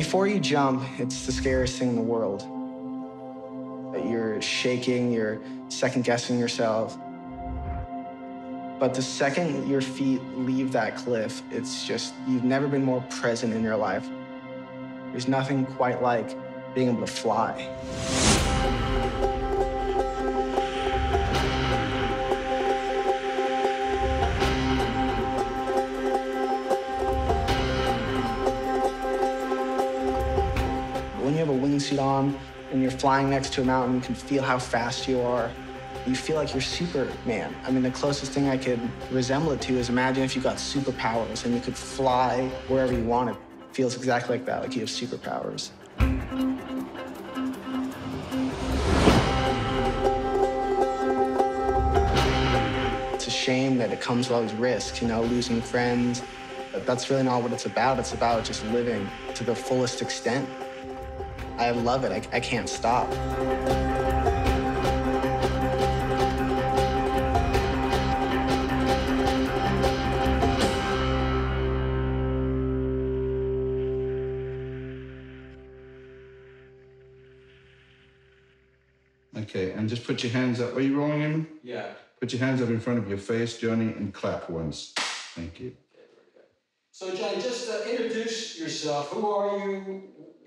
Before you jump, it's the scariest thing in the world. You're shaking, you're second-guessing yourself. But the second your feet leave that cliff, it's just, you've never been more present in your life. There's nothing quite like being able to fly. When you have a wingsuit on and you're flying next to a mountain, you can feel how fast you are. You feel like you're Superman. I mean, the closest thing I could resemble it to is imagine if you got superpowers and you could fly wherever you wanted. It feels exactly like that, like you have superpowers. It's a shame that it comes with all these risks, you know, losing friends. But that's really not what it's about. It's about just living to the fullest extent. I love it. I can't stop. Okay, and just put your hands up. Are you rolling in? Yeah. Put your hands up in front of your face, Johnny, and clap once. Thank you. Okay, very good. So, Johnny, just introduce yourself. Who are you?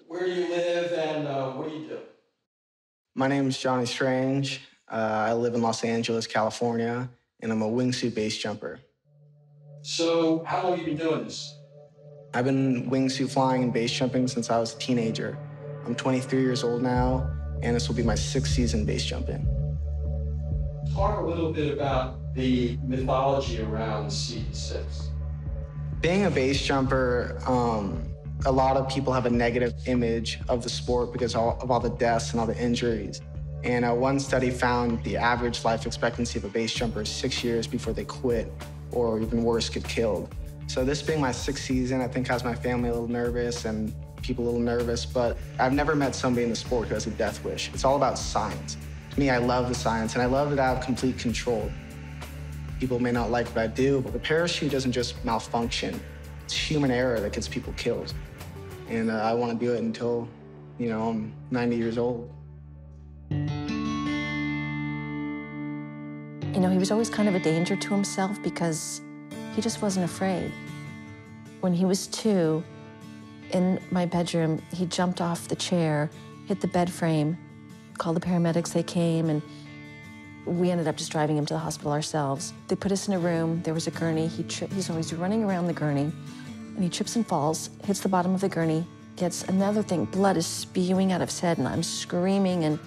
Where do you live? And what do you do? My name is Johnny Strange. I live in Los Angeles, California, and I'm a wingsuit base jumper. So, how long have you been doing this? I've been wingsuit flying and base jumping since I was a teenager. I'm 23 years old now, and this will be my 6th season base jumping. Talk a little bit about the mythology around C6. Being a base jumper, a lot of people have a negative image of the sport because of all the deaths and all the injuries. And one study found the average life expectancy of a base jumper is 6 years before they quit, or even worse, get killed. So this being my 6th season, I think has my family a little nervous and people a little nervous, but I've never met somebody in the sport who has a death wish. It's all about science. To me, I love the science, and I love that I have complete control. People may not like what I do, but the parachute doesn't just malfunction. It's human error that gets people killed. And I want to do it until, you know, I'm 90 years old. You know, he was always kind of a danger to himself because he just wasn't afraid. When he was 2, in my bedroom, he jumped off the chair, hit the bed frame, called the paramedics, they came, and we ended up just driving him to the hospital ourselves. They put us in a room, there was a gurney, he's always running around the gurney, and he trips and falls, hits the bottom of the gurney, gets another thing, blood is spewing out of his head, and I'm screaming, and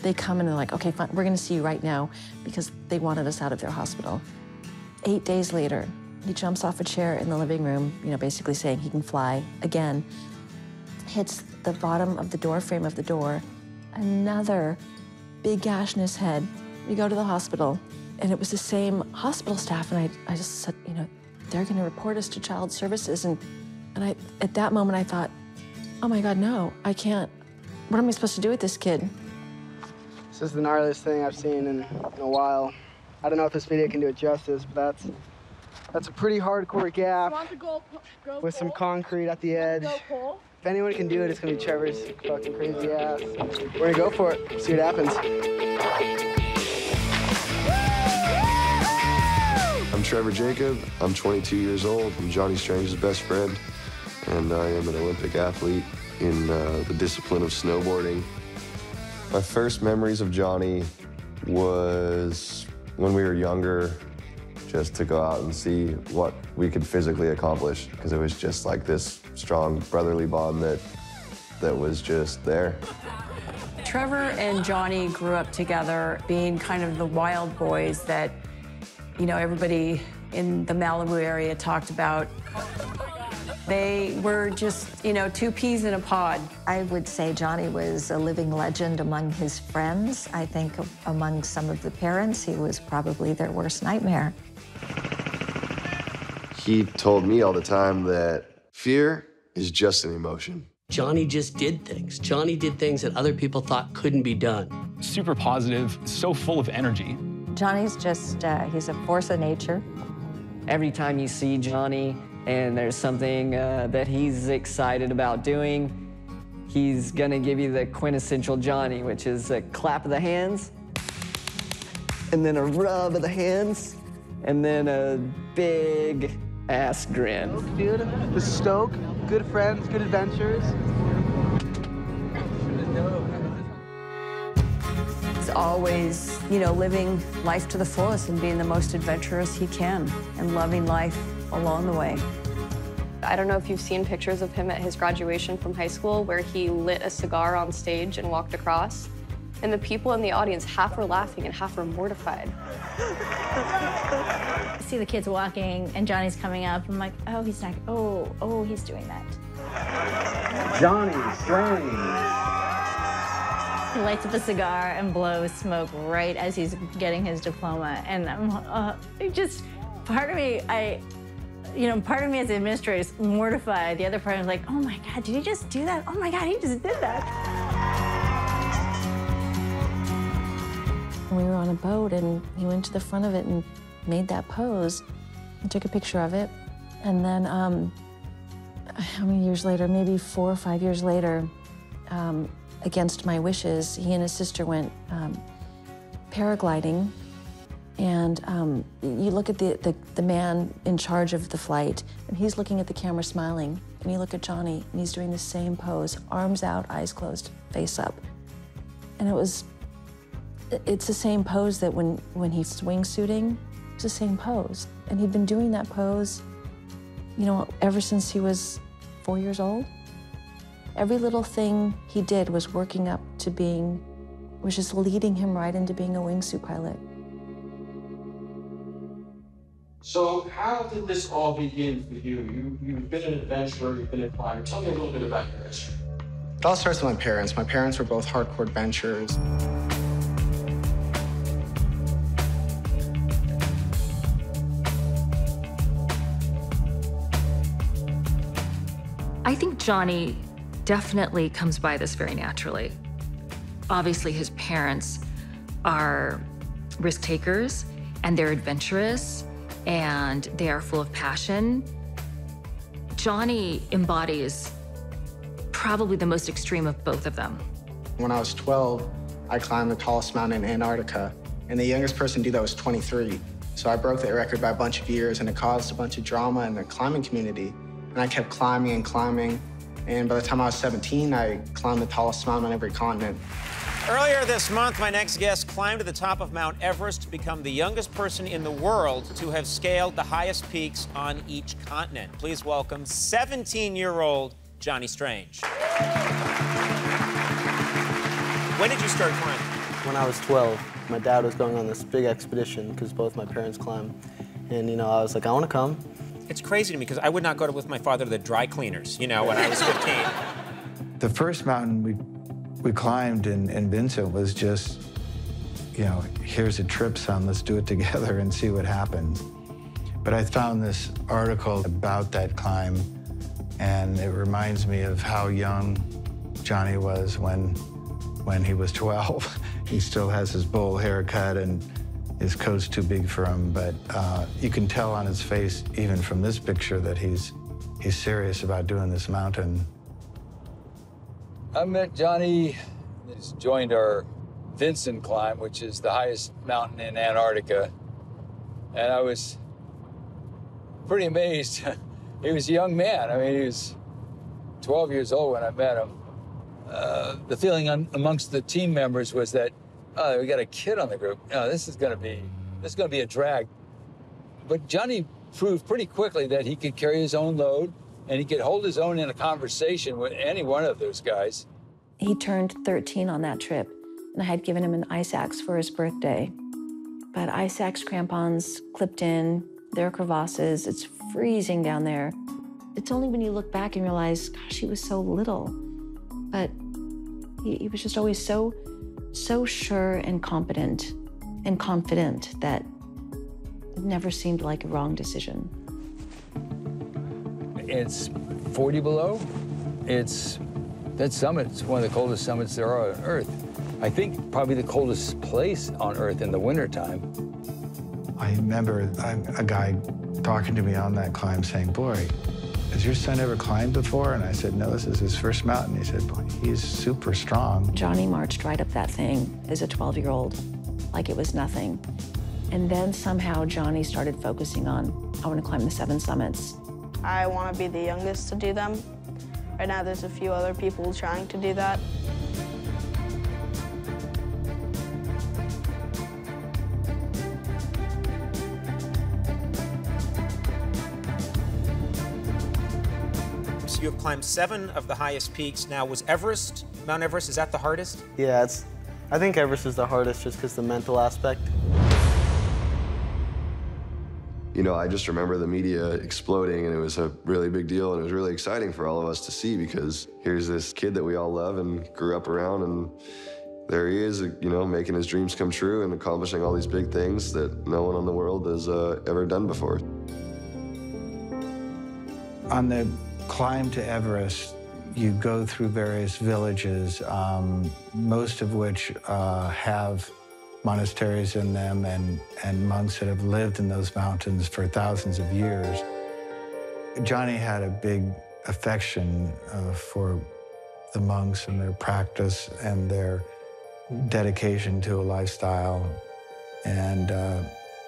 they come and they're like, okay, fine, we're gonna see you right now, because they wanted us out of their hospital. 8 days later, he jumps off a chair in the living room, you know, basically saying he can fly again, hits the bottom of the door frame of the door, another big gash in his head. We go to the hospital, and it was the same hospital staff, and I just said, you know, they're gonna report us to child services, and at that moment I thought, oh my God, no, I can't. What am I supposed to do with this kid? This is the gnarliest thing I've seen in a while. I don't know if this video can do it justice, but that's a pretty hardcore gap with some concrete at the edge. If anyone can do it, it's gonna be Trevor's fucking crazy ass. We're gonna go for it, see what happens. I'm Trevor Jacob, I'm 22 years old, I'm Johnny Strange's best friend, and I am an Olympic athlete in the discipline of snowboarding. My first memories of Johnny was when we were younger, just to go out and see what we could physically accomplish, because it was just like this strong brotherly bond that was just there. Trevor and Johnny grew up together, being kind of the wild boys that, you know, everybody in the Malibu area talked about. They were just, you know, 2 peas in a pod. I would say Johnny was a living legend among his friends. I think among some of the parents, he was probably their worst nightmare. He told me all the time that fear is just an emotion. Johnny just did things. Johnny did things that other people thought couldn't be done. Super positive, so full of energy. Johnny's just, he's a force of nature. Every time you see Johnny and there's something that he's excited about doing, he's gonna give you the quintessential Johnny, which is a clap of the hands, and then a rub of the hands, and then a big ass grin. Dude, the Stoke, good friends, good adventures. He's always, you know, living life to the fullest and being the most adventurous he can and loving life along the way. I don't know if you've seen pictures of him at his graduation from high school where he lit a cigar on stage and walked across. And the people in the audience half were laughing and half were mortified. I see the kids walking and Johnny's coming up. I'm like, oh, he's not, oh, he's doing that. Johnny Strange. He lights up a cigar and blows smoke right as he's getting his diploma. And I'm just, part of me, part of me as an administrator is mortified. The other part is like, oh my God, did he just do that? Oh my God, he just did that. We were on a boat and he went to the front of it and made that pose and took a picture of it. And then, how many years later, maybe 4 or 5 years later, against my wishes, he and his sister went paragliding. And you look at the man in charge of the flight, and he's looking at the camera smiling. And you look at Johnny, and he's doing the same pose, arms out, eyes closed, face up. And it's the same pose that when he's wingsuiting, it's the same pose. And he'd been doing that pose, you know, ever since he was 4 years old. Every little thing he did was working up to was just leading him right into being a wingsuit pilot. So how did this all begin for you? You've been an adventurer, you've been a climber. Tell me a little bit about your history. It all starts with my parents. My parents were both hardcore adventurers. I think Johnny definitely comes by this very naturally. Obviously, his parents are risk takers and they're adventurous and they are full of passion. Johnny embodies probably the most extreme of both of them. When I was 12, I climbed the tallest mountain in Antarctica, and the youngest person to do that was 23. So I broke that record by a bunch of years, and it caused a bunch of drama in the climbing community. And I kept climbing and climbing, and by the time I was 17, I climbed the tallest mountain on every continent. Earlier this month, my next guest climbed to the top of Mount Everest to become the youngest person in the world to have scaled the highest peaks on each continent. Please welcome 17-year-old Johnny Strange. When did you start climbing? When I was 12. My dad was going on this big expedition because both my parents climb. And, you know, I was like, I want to come. It's crazy to me because I would not go with my father to the dry cleaners, you know, when I was 15. The first mountain we climbed in Vincent was just, you know, here's a trip, son, let's do it together and see what happens. But I found this article about that climb, and it reminds me of how young Johnny was when he was 12. He still has his bowl haircut and his coat's too big for him, but you can tell on his face, even from this picture, that he's serious about doing this mountain. I met Johnny. He's joined our Vincent climb, which is the highest mountain in Antarctica. And I was pretty amazed. He was a young man. I mean, he was 12 years old when I met him. The feeling amongst the team members was that, oh, we got a kid on the group. No, this is gonna be a drag. But Johnny proved pretty quickly that he could carry his own load and he could hold his own in a conversation with any one of those guys. He turned 13 on that trip, and I had given him an ice axe for his birthday. But ice axe crampons clipped in, there are crevasses, it's freezing down there. It's only when you look back and realize, gosh, he was so little. But he was just always so sure and competent and confident that it never seemed like a wrong decision. It's 40 below. That summit's one of the coldest summits there are on Earth. I think probably the coldest place on Earth in the wintertime. I remember a guy talking to me on that climb saying, boy, has your son ever climbed before? And I said, no, this is his first mountain. He said, boy, he's super strong. Johnny marched right up that thing as a 12-year-old, like it was nothing. And then somehow Johnny started focusing on, I want to climb the 7 summits. I want to be the youngest to do them. Right now, there's a few other people trying to do that. So you have climbed 7 of the highest peaks. Now, was Everest, Mount Everest, is that the hardest? Yeah, I think Everest is the hardest just because the mental aspect. You know, I just remember the media exploding, and it was a really big deal, and it was really exciting for all of us to see, because here's this kid that we all love and grew up around, and there he is, you know, making his dreams come true and accomplishing all these big things that no one in the world has ever done before. On the climb to Everest, you go through various villages, most of which have monasteries in them and monks that have lived in those mountains for thousands of years. Johnny had a big affection for the monks and their practice and their dedication to a lifestyle. And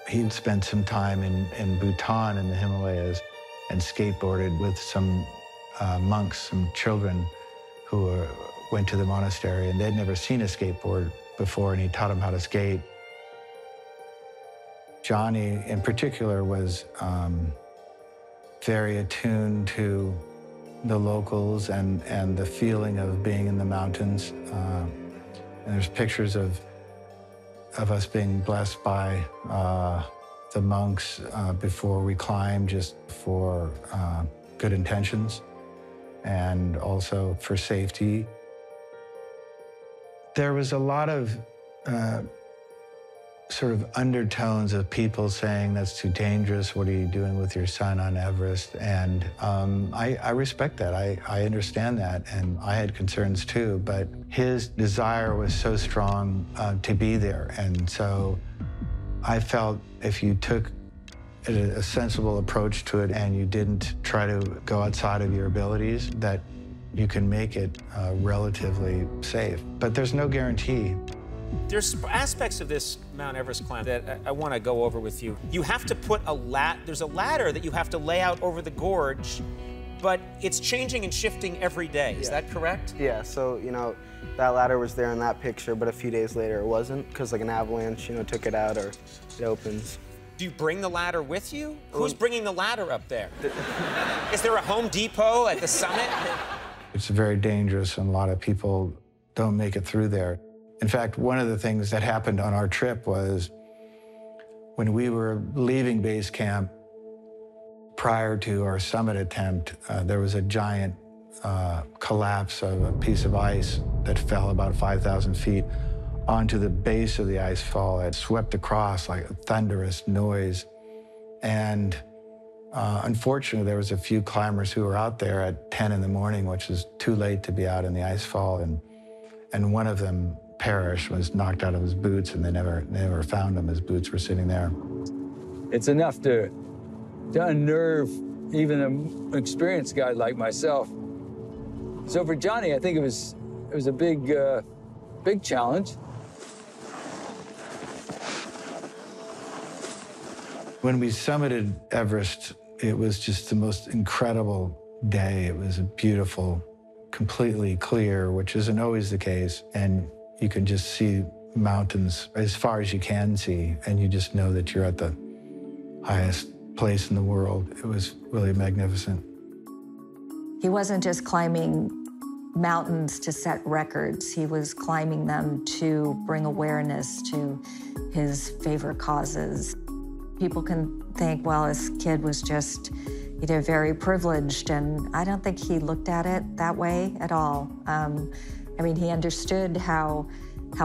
he'd spent some time in Bhutan in the Himalayas and skateboarded with some monks, some children who went to the monastery, and they'd never seen a skateboard before, and he taught them how to skate. Johnny, in particular, was very attuned to the locals and the feeling of being in the mountains. And there's pictures of us being blessed by the monks before we climbed, just for good intentions and also for safety. There was a lot of sort of undertones of people saying, that's too dangerous, what are you doing with your son on Everest? And I respect that, I understand that, and I had concerns too, but his desire was so strong to be there. And so I felt if you took a sensible approach to it and you didn't try to go outside of your abilities, that you can make it relatively safe. But there's no guarantee. There's aspects of this Mount Everest climb that I want to go over with you. You have to put there's a ladder that you have to lay out over the gorge, but it's changing and shifting every day. Is that correct? Yeah, so, you know, that ladder was there in that picture, but a few days later it wasn't, because like an avalanche, you know, took it out or it opens. Do you bring the ladder with you? Who's bringing the ladder up there? Is there a Home Depot at the summit? It's very dangerous, and a lot of people don't make it through there. In fact, one of the things that happened on our trip was when we were leaving base camp prior to our summit attempt, there was a giant collapse of a piece of ice that fell about 5,000 feet onto the base of the ice fall. It swept across like a thunderous noise. And unfortunately, there was a few climbers who were out there at 10 in the morning, which was too late to be out in the ice fall. And one of them perished, was knocked out of his boots, and they never found him. His boots were sitting there. It's enough to unnerve even an experienced guy like myself. So for Johnny, I think it was a big challenge. When we summited Everest, it was just the most incredible day. It was a beautiful, completely clear, which isn't always the case. And you can just see mountains as far as you can see, and you just know that you're at the highest place in the world. It was really magnificent. He wasn't just climbing mountains to set records. He was climbing them to bring awareness to his favorite causes. People can think, well, this kid was just, you know, very privileged, and I don't think he looked at it that way at all. I mean, he understood how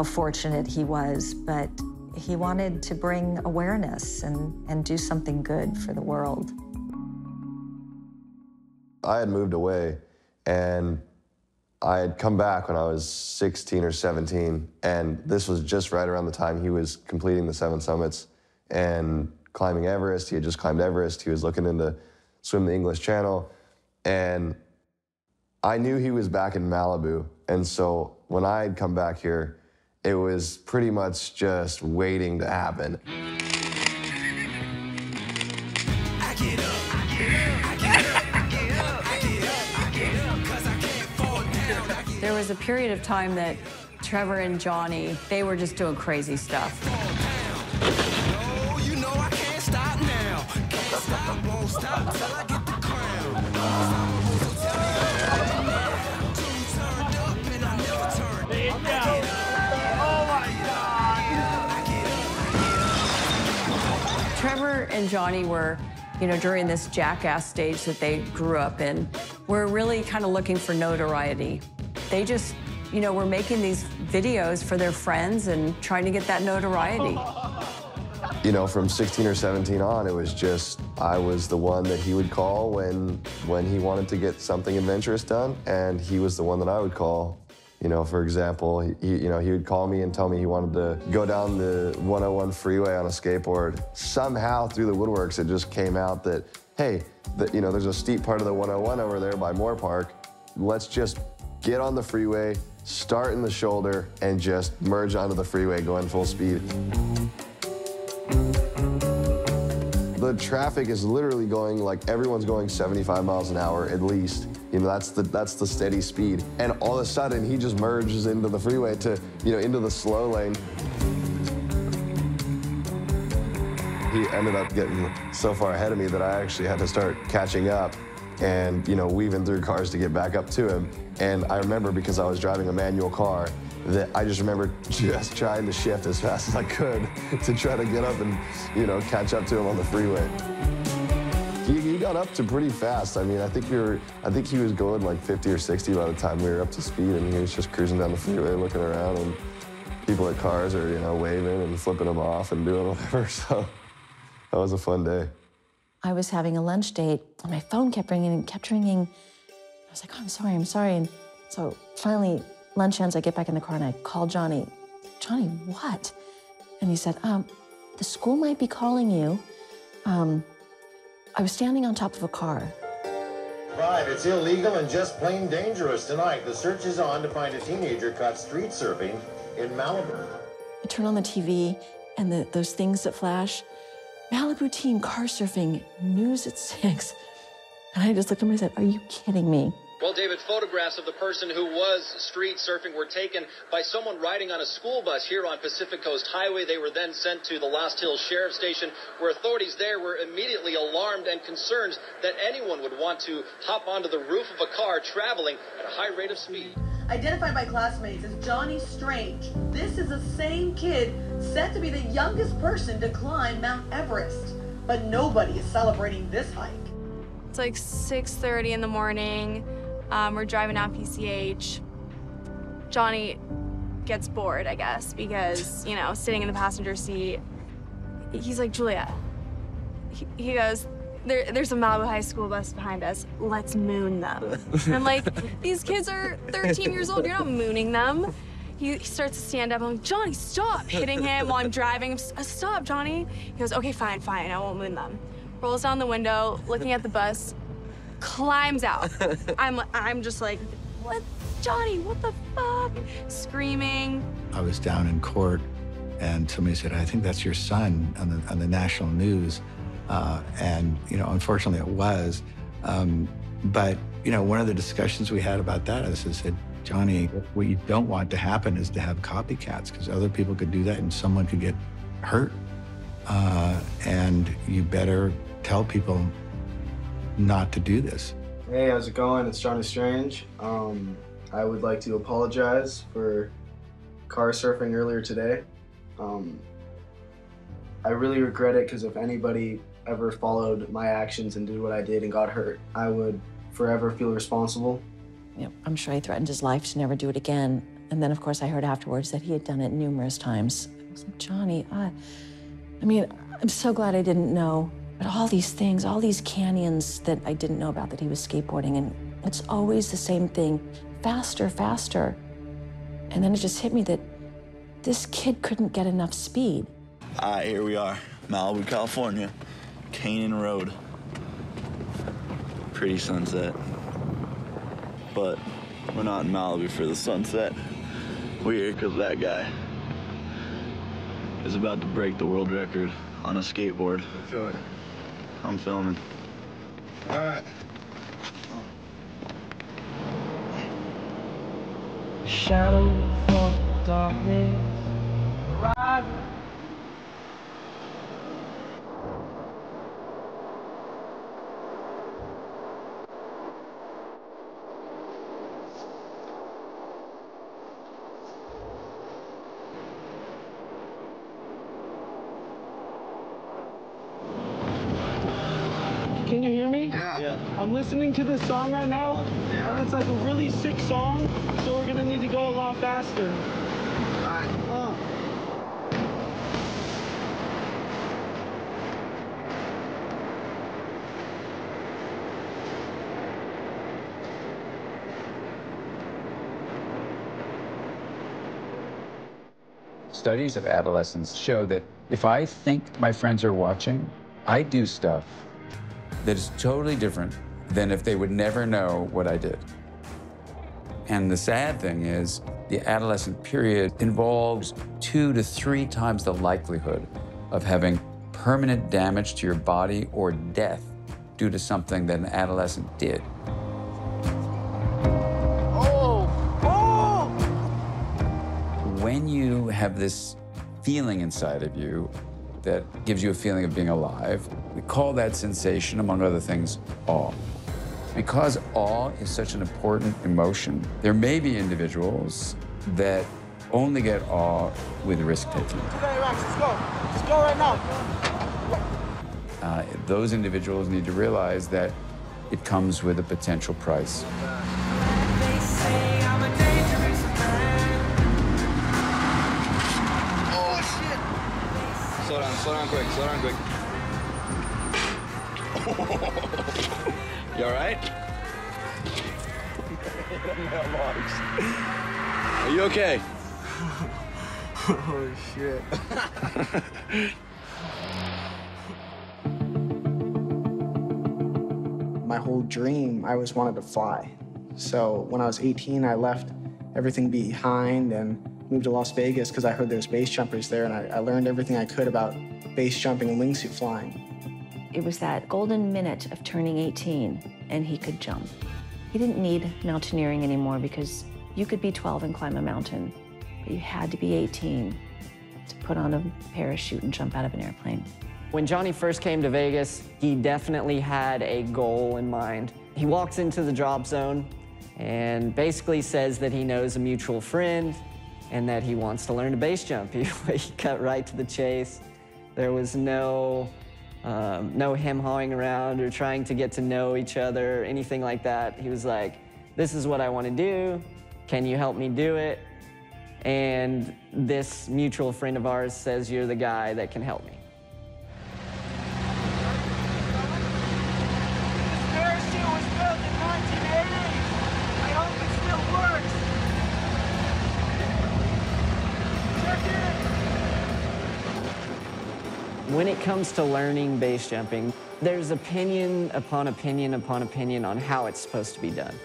fortunate he was, but he wanted to bring awareness and do something good for the world. I had moved away, and I had come back when I was 16 or 17, and this was just right around the time he was completing the 7 summits and climbing Everest. He had just climbed Everest. He was looking into swim the English Channel, And I knew he was back in Malibu. And so when I had come back here, it was pretty much just waiting to happen. There was a period of time that Trevor and Johnny, they were just doing crazy stuff. Trevor and Johnny were, during this jackass stage that they grew up in, were really kind of looking for notoriety. They just, were making these videos for their friends and trying to get that notoriety. From 16 or 17 on, it was just, I was the one that he would call when he wanted to get something adventurous done, and he was the one that I would call. For example, he would call me and tell me he wanted to go down the 101 freeway on a skateboard. Somehow, through the woodworks, it just came out that, hey, there's a steep part of the 101 over there by Moore Park. Let's just get on the freeway, start in the shoulder, and just merge onto the freeway going full speed. The traffic is literally going, like, everyone's going 75 miles an hour at least. That's the steady speed. And all of a sudden, he just merges into the freeway to, into the slow lane. He ended up getting so far ahead of me that I actually had to start catching up and, weaving through cars to get back up to him. And I remember, because I was driving a manual car, that I just remember just trying to shift as fast as I could to try to get up and, catch up to him on the freeway. He got up to pretty fast. I mean, I think he was going like 50 or 60 by the time we were up to speed, and he was just cruising down the freeway looking around, and people at cars are, waving and flipping him off and doing whatever, so that was a fun day. I was having a lunch date, and my phone kept ringing and kept ringing. I was like, oh, I'm sorry. And so finally, lunch ends, I get back in the car, and I call Johnny. Johnny, what? And he said, the school might be calling you. I was standing on top of a car. 5, it's illegal and just plain dangerous tonight. The search is on to find a teenager caught street surfing in Malibu. I turn on the TV, and those things that flash, Malibu teen car surfing, news at 6. And I just looked at him and I said, are you kidding me? Well, David, photographs of the person who was street surfing were taken by someone riding on a school bus here on Pacific Coast Highway. They were then sent to the Lost Hills Sheriff's Station, where authorities there were immediately alarmed and concerned that anyone would want to hop onto the roof of a car traveling at a high rate of speed. Identified by classmates as Johnny Strange, this is the same kid said to be the youngest person to climb Mount Everest. But nobody is celebrating this hike. It's like 6:30 in the morning. We're driving down PCH. Johnny gets bored, I guess, because, sitting in the passenger seat, he's like, Julia, he goes, there's a Malibu High School bus behind us. Let's moon them. And I'm like, these kids are 13 years old. You're not mooning them. He starts to stand up. I'm like, Johnny, stop, hitting him while I'm driving. Stop, Johnny. He goes, okay, fine, I won't moon them. Rolls down the window, looking at the bus, climbs out. I'm just like, what, Johnny, what the fuck? Screaming. I was down in court, and somebody said, I think that's your son on the national news. And, unfortunately it was. But, one of the discussions we had about that is I said, Johnny, what you don't want to happen is to have copycats, because other people could do that and someone could get hurt. And you better tell people not to do this. Hey, how's it going? It's Johnny Strange. I would like to apologize for car surfing earlier today. I really regret it, because if anybody ever followed my actions and did what I did and got hurt, I would forever feel responsible. I'm sure he threatened his life to never do it again. And then, of course, I heard afterwards that he had done it numerous times. I was like, Johnny, I'm so glad I didn't know. But all these things, all these canyons that I didn't know about that he was skateboarding, and it's always the same thing, faster, faster. And then it just hit me that this kid couldn't get enough speed. All right, here we are, Malibu, California, Canyon Road. Pretty sunset. but we're not in Malibu for the sunset. We're here because that guy is about to break the world record on a skateboard. Feel it. I'm filming. All right. Shadow of darkness, rising. Can you hear me? Yeah. I'm listening to this song right now, and it's like a really sick song, so we're gonna need to go a lot faster. Alright. Studies of adolescence show that if I think my friends are watching, I do stuff that is totally different than if they would never know what I did. And the sad thing is, the adolescent period involves 2 to 3 times the likelihood of having permanent damage to your body or death due to something that an adolescent did. When you have this feeling inside of you that gives you a feeling of being alive, we call that sensation, among other things, awe. Because awe is such an important emotion, there may be individuals that only get awe with risk-taking. Let's go. Let's go right now. Those individuals need to realize that it comes with a potential price. Slow down quick, slow down quick. You all right? Are you okay? Oh, shit. My whole dream, I always wanted to fly. So when I was 18, I left everything behind and moved to Las Vegas because I heard there was base jumpers there, and I learned everything I could about base jumping and wingsuit flying. It was that golden minute of turning 18, and he could jump. He didn't need mountaineering anymore because you could be 12 and climb a mountain, but you had to be 18 to put on a parachute and jump out of an airplane. When Johnny first came to Vegas, he definitely had a goal in mind. He walks into the drop zone and basically says that he knows a mutual friend and that he wants to learn to base jump. He cut right to the chase. There was no hem-hawing around or trying to get to know each other, anything like that. He was like, this is what I want to do. Can you help me do it? And this mutual friend of ours says, you're the guy that can help me. This parachute was built in 1980. I hope it still works. When it comes to learning base jumping, there's opinion upon opinion upon opinion on how it's supposed to be done.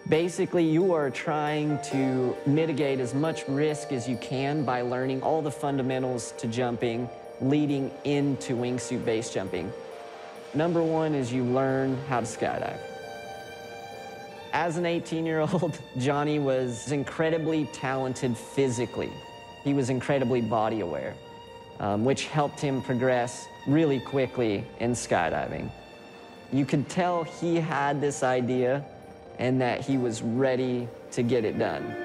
Basically, you are trying to mitigate as much risk as you can by learning all the fundamentals to jumping leading into wingsuit base jumping. Number one is you learn how to skydive. As an 18-year-old, Johnny was incredibly talented physically. He was incredibly body aware, which helped him progress really quickly in skydiving. You could tell he had this idea and that he was ready to get it done.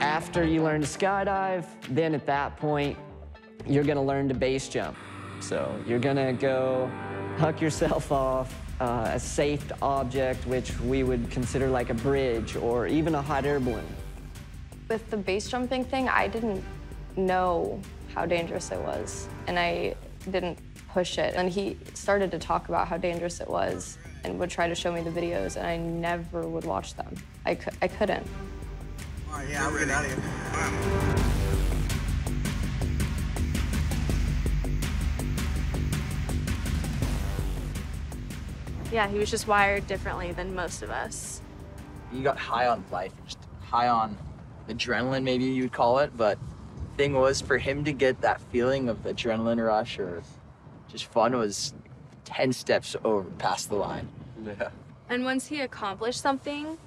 After you learn to skydive, then at that point, you're gonna learn to base jump. So you're gonna go huck yourself off a safe object, which we would consider like a bridge or even a hot air balloon. With the base jumping thing, I didn't know how dangerous it was, and I didn't push it. And he started to talk about how dangerous it was and would try to show me the videos, and I never would watch them. I couldn't. All right, yeah, I'm getting out of here. Yeah, he was just wired differently than most of us. You got high on life, just high on adrenaline, maybe you'd call it. But the thing was, for him to get that feeling of adrenaline rush or just fun was 10 steps over past the line. Yeah. And once he accomplished something,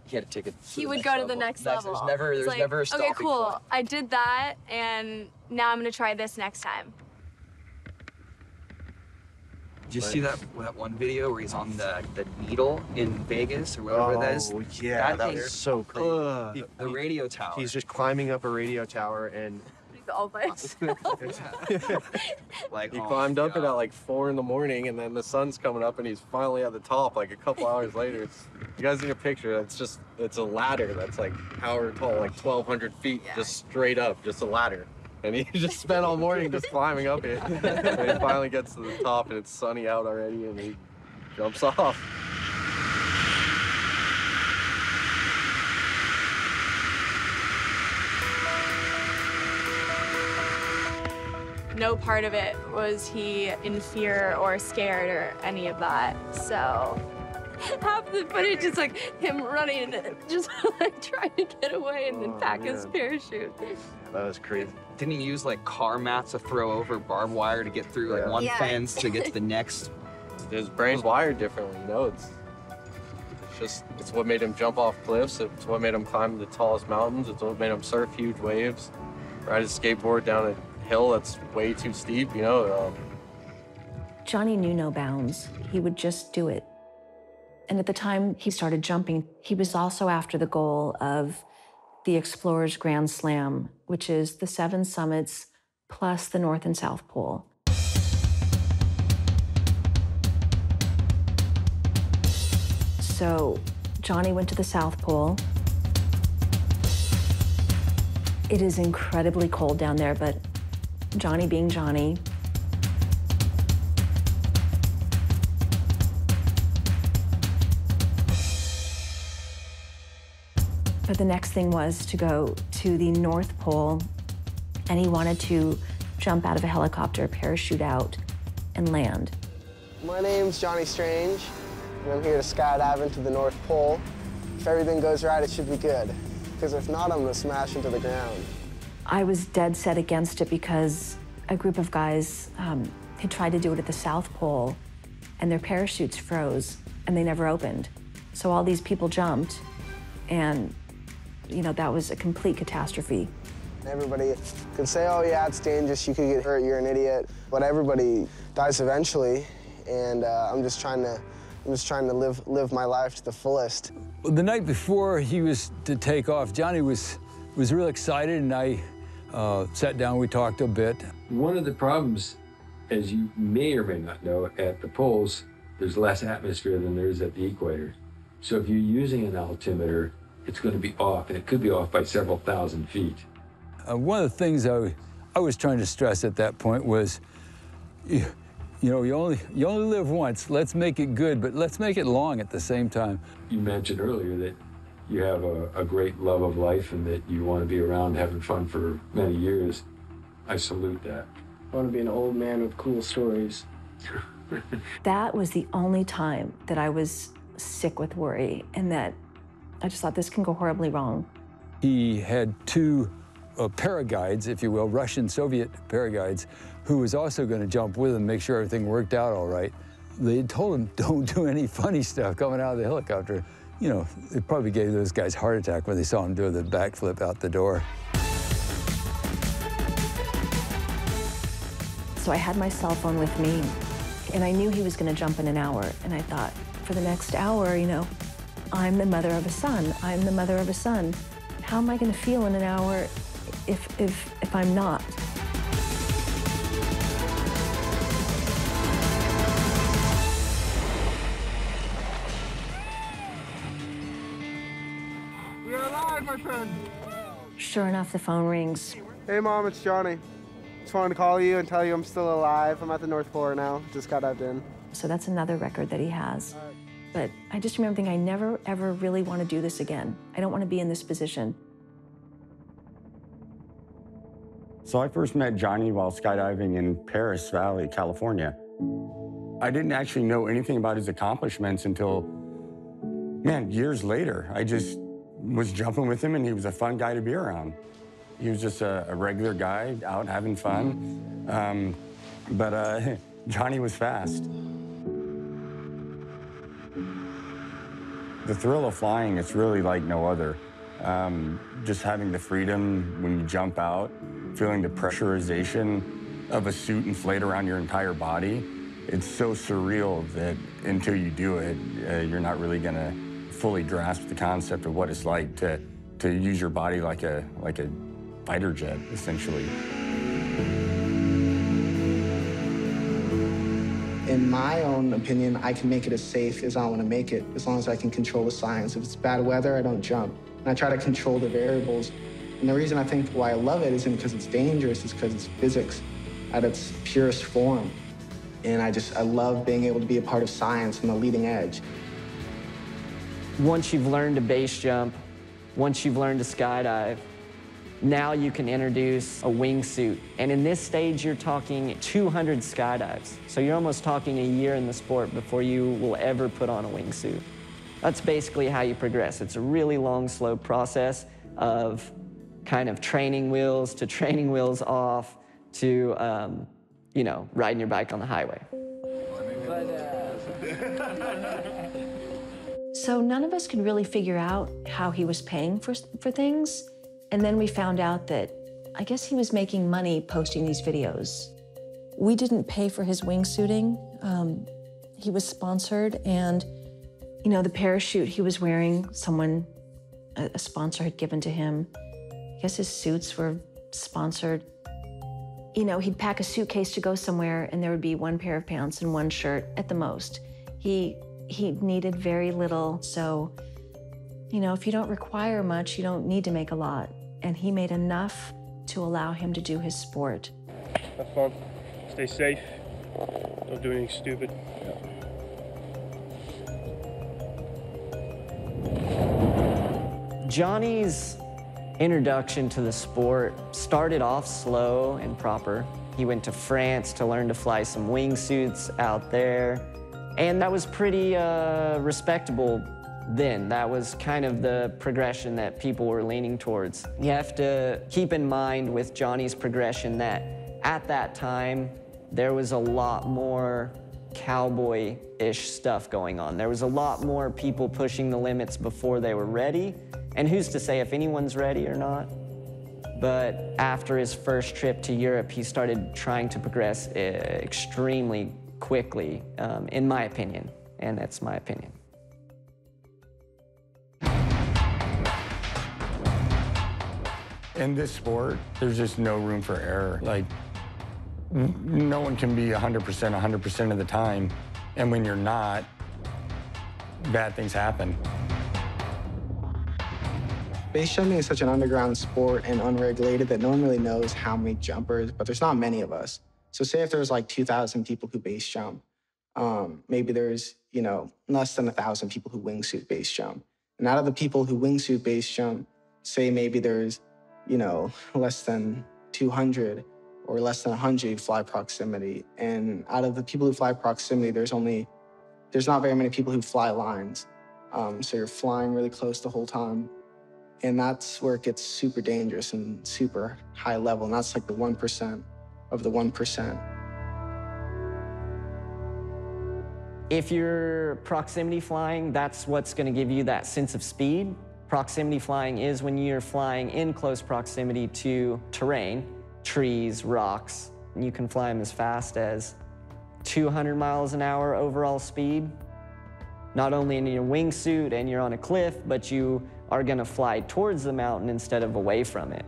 he had to take it. He would go to the next level. There's like, never a stopping okay, cool. point. I did that, and now I'm gonna try this next time. Did you see that one video where he's on the needle in Vegas or whatever that is? Oh, yeah, that was so crazy. The radio tower. He's just climbing up a radio tower and All by himself. like he climbed up it at like 4 in the morning, and then the sun's coming up, and he's finally at the top like a couple hours later. You guys need a picture. It's a ladder that's like however tall, like 1,200 feet, just straight up, just a ladder. And he just spent all morning just climbing up it. And he finally gets to the top, and it's sunny out already, and he jumps off. No part of it was he in fear or scared or any of that. So half the footage is like him running and just like trying to get away and then pack his parachute. That was crazy. Didn't he use like car mats to throw over barbed wire to get through like one fence to get to the next? His brain's wired differently, you know. It's what made him jump off cliffs. It's what made him climb the tallest mountains. It's what made him surf huge waves, ride a skateboard down a hill that's way too steep, you know. Johnny knew no bounds. He would just do it. And at the time he started jumping, he was also after the goal of the Explorers Grand Slam, which is the 7 summits plus the North and South Pole. So Johnny went to the South Pole. It is incredibly cold down there, but Johnny being Johnny, but the next thing was to go to the North Pole, and he wanted to jump out of a helicopter, parachute out, and land. My name's Johnny Strange, and I'm here to skydive into the North Pole. If everything goes right, it should be good, because if not, I'm gonna smash into the ground. I was dead set against it because a group of guys had tried to do it at the South Pole, and their parachutes froze, and they never opened. So all these people jumped, and you know, that was a complete catastrophe. Everybody could say, oh yeah, it's dangerous, you could get hurt, you're an idiot. But everybody dies eventually, and I'm just trying to live my life to the fullest. The night before he was to take off, Johnny was real excited, and I sat down, we talked a bit. One of the problems, as you may or may not know, at the poles, there's less atmosphere than there is at the equator. So if you're using an altimeter, it's going to be off, and it could be off by several thousand feet. One of the things I was trying to stress at that point was, you know, you only live once. Let's make it good, but let's make it long at the same time. You mentioned earlier that you have a great love of life and that you want to be around having fun for many years. I salute that. I want to be an old man with cool stories. That was the only time that I was sick with worry, and that I just thought this can go horribly wrong. He had 2 paraguides, if you will, Russian Soviet paraguides, who was also going to jump with him, make sure everything worked out all right. They had told him, don't do any funny stuff coming out of the helicopter. You know, it probably gave those guys a heart attack when they saw him do the backflip out the door. So I had my cell phone with me, and I knew he was going to jump in an hour. And I thought, for the next hour, you know, I'm the mother of a son. I'm the mother of a son. How am I going to feel in an hour if I'm not? We're alive, my friend. Sure enough, the phone rings. Hey, Mom, it's Johnny. Just wanted to call you and tell you I'm still alive. I'm at the North Pole now. Just got dived in. So that's another record that he has. But I just remember thinking, I never, ever really want to do this again. I don't want to be in this position. So I first met Johnny while skydiving in Paris Valley, California. I didn't actually know anything about his accomplishments until, man, years later. I just was jumping with him, and he was a fun guy to be around. He was just a regular guy out having fun. But Johnny was fast. The thrill of flying, it's really like no other. Just having the freedom when you jump out, feeling the pressurization of a suit inflate around your entire body. It's so surreal that until you do it, you're not really gonna fully grasp the concept of what it's like to use your body like a fighter jet, essentially. In my own opinion, I can make it as safe as I want to make it, as long as I can control the science. If it's bad weather, I don't jump. And I try to control the variables. And the reason I think why I love it isn't because it's dangerous, it's because it's physics at its purest form. And I love being able to be a part of science and the leading edge. Once you've learned to base jump, once you've learned to skydive, now you can introduce a wingsuit. And in this stage, you're talking 200 skydives. So you're almost talking a year in the sport before you will ever put on a wingsuit. That's basically how you progress. It's a really long, slow process of kind of training wheels to training wheels off to, you know, riding your bike on the highway. So none of us could really figure out how he was paying for things. And then we found out that I guess he was making money posting these videos. We didn't pay for his wingsuiting. He was sponsored, and you know, the parachute he was wearing, a sponsor had given to him. I guess his suits were sponsored. You know, he'd pack a suitcase to go somewhere, and there would be one pair of pants and one shirt at the most. He needed very little, so you know, if you don't require much, you don't need to make a lot. And he made enough to allow him to do his sport. Have fun. Stay safe. Don't do anything stupid. Johnny's introduction to the sport started off slow and proper. He went to France to learn to fly some wingsuits out there. And that was pretty respectable then. That was kind of the progression that people were leaning towards. You have to keep in mind with Johnny's progression that at that time, there was a lot more cowboy-ish stuff going on. There was a lot more people pushing the limits before they were ready. And who's to say if anyone's ready or not? But after his first trip to Europe, he started trying to progress extremely quickly, in my opinion, and that's my opinion. In this sport, there's just no room for error. Like, no one can be 100% of the time, and when you're not, bad things happen. Base jumping is such an underground sport and unregulated that no one really knows how many jumpers, but there's not many of us. So say if there's like 2,000 people who base jump, maybe there's, you know, less than 1,000 people who wingsuit base jump. And out of the people who wingsuit base jump, say maybe there's, you know, less than 200 or less than 100 who fly proximity. And out of the people who fly proximity, there's not very many people who fly lines. So you're flying really close the whole time. And that's where it gets super dangerous and super high level. And that's like the 1% of the 1%. If you're proximity flying, that's what's going to give you that sense of speed. Proximity flying is when you're flying in close proximity to terrain, trees, rocks. You can fly them as fast as 200 miles an hour overall speed. Not only in your wingsuit and you're on a cliff, but you are going to fly towards the mountain instead of away from it.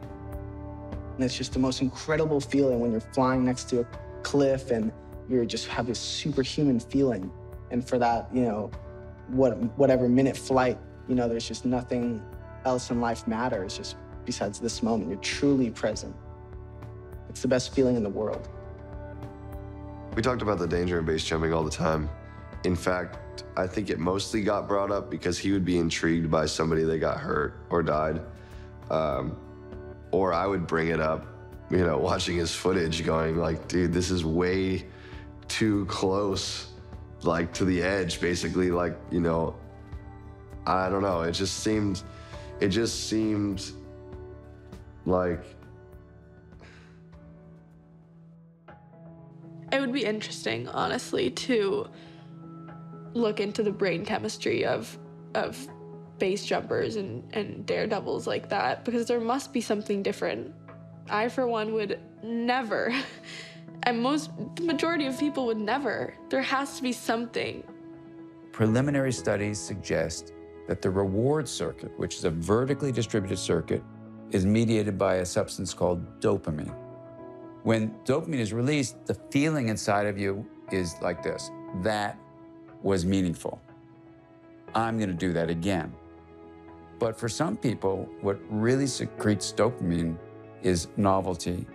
And it's just the most incredible feeling when you're flying next to a cliff and you just have this superhuman feeling. And for that, you know, whatever minute flight, you know, there's just nothing else in life matters just besides this moment. You're truly present. It's the best feeling in the world. We talked about the danger in base jumping all the time. In fact, I think it mostly got brought up because he would be intrigued by somebody that got hurt or died. Or I would bring it up, you know, watching his footage going like, dude, this is way too close like to the edge, basically, like, you know, I don't know, it just seemed like. It would be interesting, honestly, to look into the brain chemistry of base jumpers and daredevils like that, because there must be something different. I, for one, would never, and the majority of people would never. There has to be something. Preliminary studies suggest that the reward circuit, which is a vertically distributed circuit, is mediated by a substance called dopamine. When dopamine is released, the feeling inside of you is like this: that was meaningful. I'm gonna do that again. But for some people, what really secretes dopamine is novelty.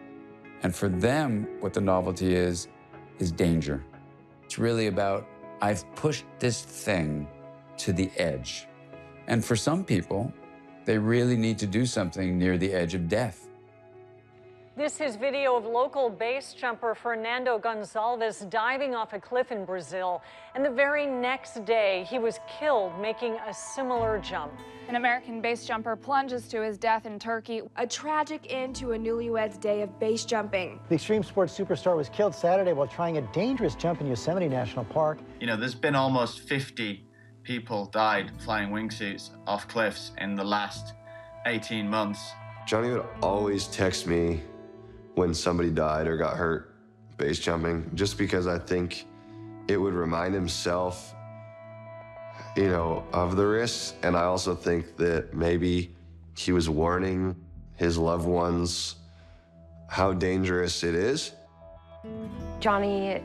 And for them, what the novelty is danger. It's really about, I've pushed this thing to the edge. And for some people, they really need to do something near the edge of death. This is video of local base jumper Fernando Gonçalves diving off a cliff in Brazil. And the very next day, he was killed making a similar jump. An American base jumper plunges to his death in Turkey. A tragic end to a newlywed's day of base jumping. The extreme sports superstar was killed Saturday while trying a dangerous jump in Yosemite National Park. You know, there's been almost 50 people died flying wingsuits off cliffs in the last 18 months. Johnny would always text me when somebody died or got hurt base jumping, just because I think it would remind himself, you know, of the risks. And I also think that maybe he was warning his loved ones how dangerous it is. Johnny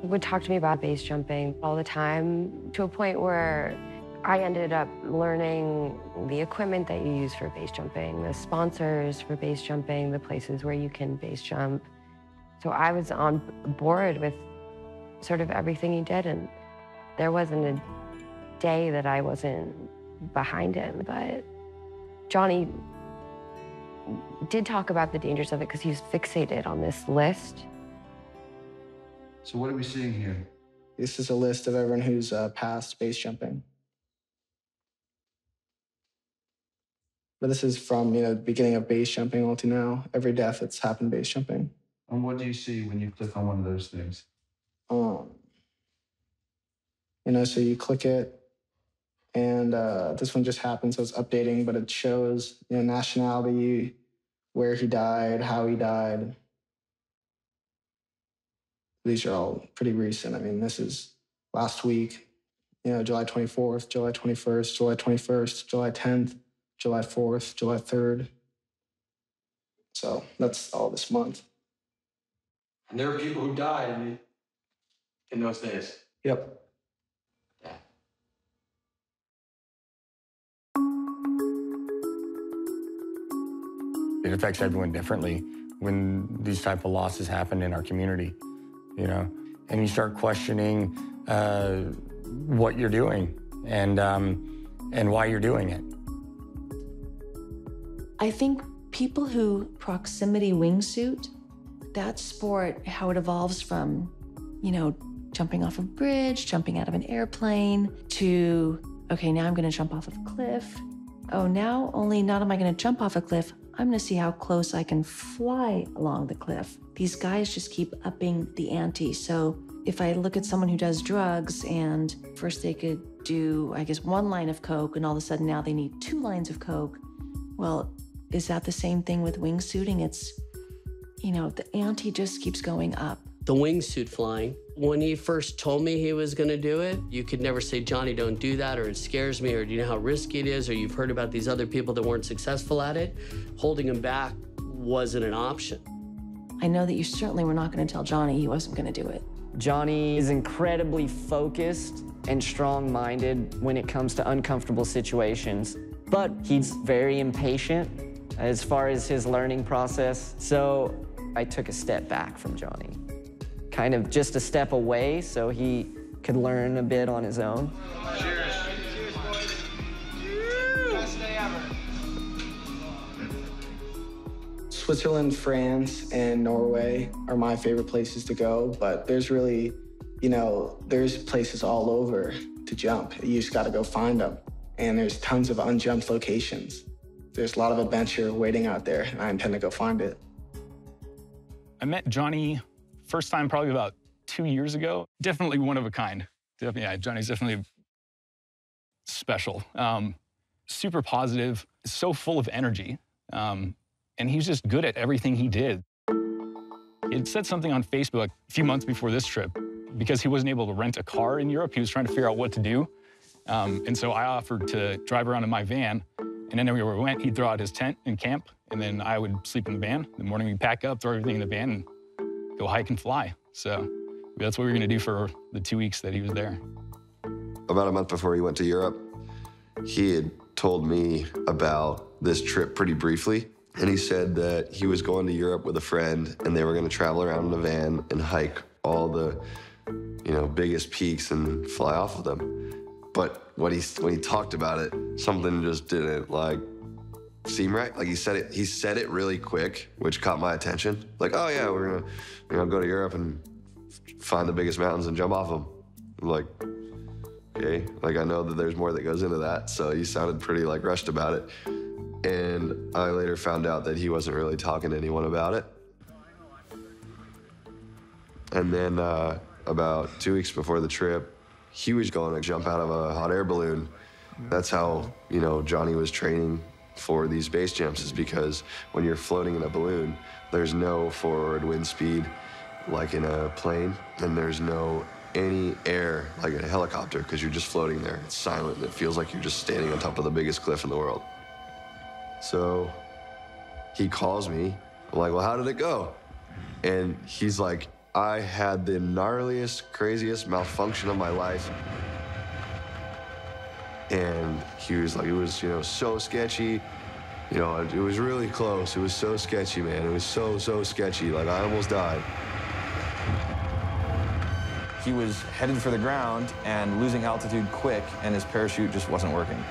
would talk to me about base jumping all the time, to a point where I ended up learning the equipment that you use for base jumping, the sponsors for base jumping, the places where you can base jump. So I was on board with sort of everything he did, and there wasn't a day that I wasn't behind him. But Johnny did talk about the dangers of it because he was fixated on this list. So what are we seeing here? This is a list of everyone who's passed base jumping. But this is from, you know, the beginning of base jumping all to now. Every death that's happened base jumping. And what do you see when you click on one of those things? You know, so you click it, and this one just happened, so it's updating, but it shows, you know, nationality, where he died, how he died. These are all pretty recent. I mean, this is last week, you know, July 24th, July 21st, July 21st, July 10th, July 4th, July 3rd. So that's all this month. And there are people who died in those days. Yep. It affects everyone differently when these type of losses happen in our community, you know, and you start questioning what you're doing and why you're doing it. I think people who proximity wingsuit, that sport, how it evolves from, you know, jumping off a bridge, jumping out of an airplane, to, okay, now I'm gonna jump off of a cliff. Oh, now only not am I gonna jump off a cliff, I'm gonna see how close I can fly along the cliff. These guys just keep upping the ante. So if I look at someone who does drugs and first they could do, I guess, 1 line of Coke, and all of a sudden now they need 2 lines of Coke, well, is that the same thing with wingsuiting? It's, you know, the ante just keeps going up. The wingsuit flying, when he first told me he was gonna do it, you could never say, Johnny, don't do that, or it scares me, or do you know how risky it is, or you've heard about these other people that weren't successful at it. Holding him back wasn't an option. I know that you certainly were not gonna tell Johnny he wasn't gonna do it. Johnny is incredibly focused and strong-minded when it comes to uncomfortable situations, but he's very impatient as far as his learning process. So I took a step back from Johnny, kind of just a step away so he could learn a bit on his own. Cheers. Cheers, boys. Best day ever. Switzerland, France, and Norway are my favorite places to go, but there's really You know, there's places all over to jump. You just gotta go find them. And there's tons of unjumped locations. There's a lot of adventure waiting out there, and I intend to go find it. I met Johnny first time probably about 2 years ago. Definitely one of a kind. Yeah, Johnny's definitely special. Super positive, so full of energy. And he's just good at everything he did. He had said something on Facebook a few months before this trip. Because he wasn't able to rent a car in Europe, he was trying to figure out what to do. And so I offered to drive around in my van. And then everywhere we went, he'd throw out his tent and camp. And then I would sleep in the van. In the morning, we'd pack up, throw everything in the van, and go hike and fly. So that's what we were going to do for the 2 weeks that he was there. About a month before he went to Europe, he had told me about this trip pretty briefly. And he said that he was going to Europe with a friend, and they were going to travel around in a van and hike all the, you know, biggest peaks and fly off of them. But when he talked about it, something just didn't like seem right. Like he said it really quick, which caught my attention. Like, oh yeah, we're gonna go to Europe and find the biggest mountains and jump off them. I'm like, okay, like I know that there's more that goes into that. So he sounded pretty like rushed about it. And I later found out that he wasn't really talking to anyone about it. And then about 2 weeks before the trip, he was going to jump out of a hot air balloon. That's how, you know, Johnny was training for these base jumps, is because when you're floating in a balloon, there's no forward wind speed like in a plane, and there's no any air like in a helicopter, because you're just floating there. It's silent, and it feels like you're just standing on top of the biggest cliff in the world. So he calls me. I'm like, well, how did it go? And he's like, I had the gnarliest, craziest malfunction of my life. And he was like, it was, you know, so sketchy. You know, it was really close. It was so sketchy, man. It was so sketchy. Like, I almost died. He was headed for the ground and losing altitude quick, and his parachute just wasn't working.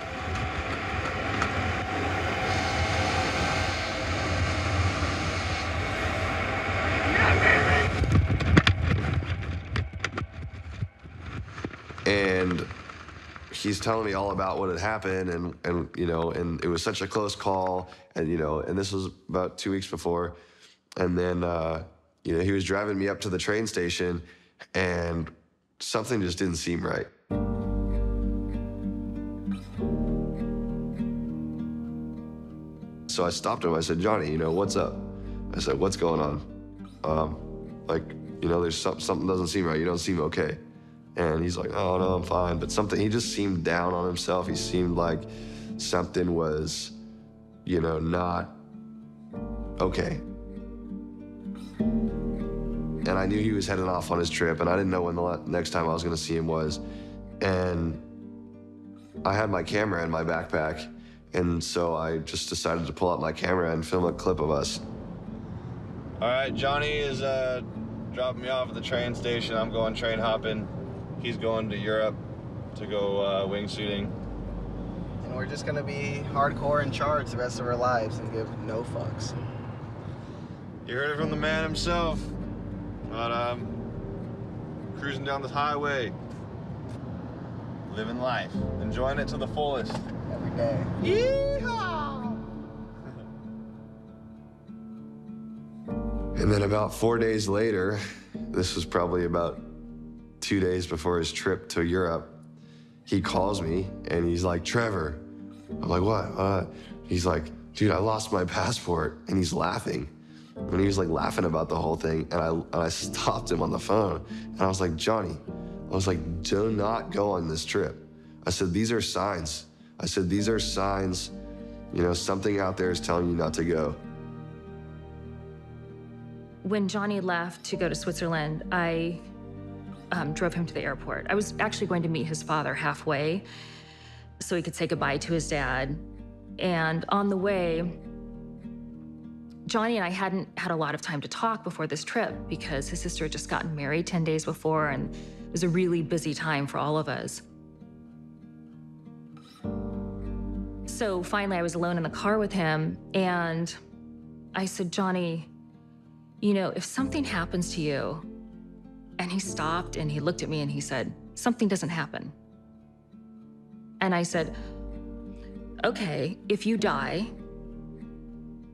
And he's telling me all about what had happened, and you know, and it was such a close call, and you know, and this was about 2 weeks before, and then you know, he was driving me up to the train station, and something just didn't seem right. So I stopped him. I said, Johnny, you know, what's up? I said, what's going on? Like, you know, there's something doesn't seem right. You don't seem okay. And he's like, oh, no, I'm fine. But something, he just seemed down on himself. He seemed like something was, you know, not okay. And I knew he was heading off on his trip, and I didn't know when the next time I was gonna see him was. And I had my camera in my backpack, and so I just decided to pull out my camera and film a clip of us. All right, Johnny is dropping me off at the train station. I'm going train hopping. He's going to Europe to go wingsuiting. And we're just gonna be hardcore and charged the rest of our lives and give no fucks. You heard it from the man himself. But cruising down this highway, living life, enjoying it to the fullest. Every day. Yeehaw! And then about 4 days later, this was probably about 2 days before his trip to Europe, he calls me and he's like, Trevor. I'm like, what? He's like, dude, I lost my passport. And he's laughing. And he was like laughing about the whole thing. And I stopped him on the phone. And I was like, Johnny, I was like, do not go on this trip. I said, these are signs. I said, these are signs, you know, something out there is telling you not to go. When Johnny left to go to Switzerland, I drove him to the airport. I was actually going to meet his father halfway so he could say goodbye to his dad. And on the way, Johnny and I hadn't had a lot of time to talk before this trip because his sister had just gotten married 10 days before, and it was a really busy time for all of us. So finally, I was alone in the car with him, and I said, Johnny, you know, if something happens to you, And he stopped and he looked at me and he said, something doesn't happen. And I said, okay, if you die,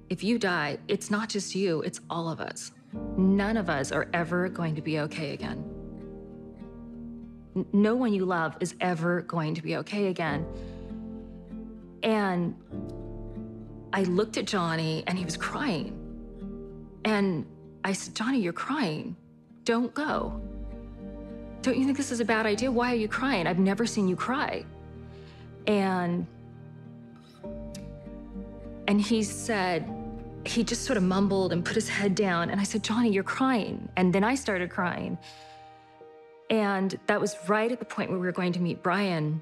it's not just you, it's all of us. None of us are ever going to be okay again. No one you love is ever going to be okay again. And I looked at Johnny and he was crying. And I said, Johnny, you're crying. Don't go. Don't you think this is a bad idea? Why are you crying? I've never seen you cry. And he said, he just sort of mumbled and put his head down. And I said, Johnny, you're crying. And then I started crying. And that was right at the point where we were going to meet Brian.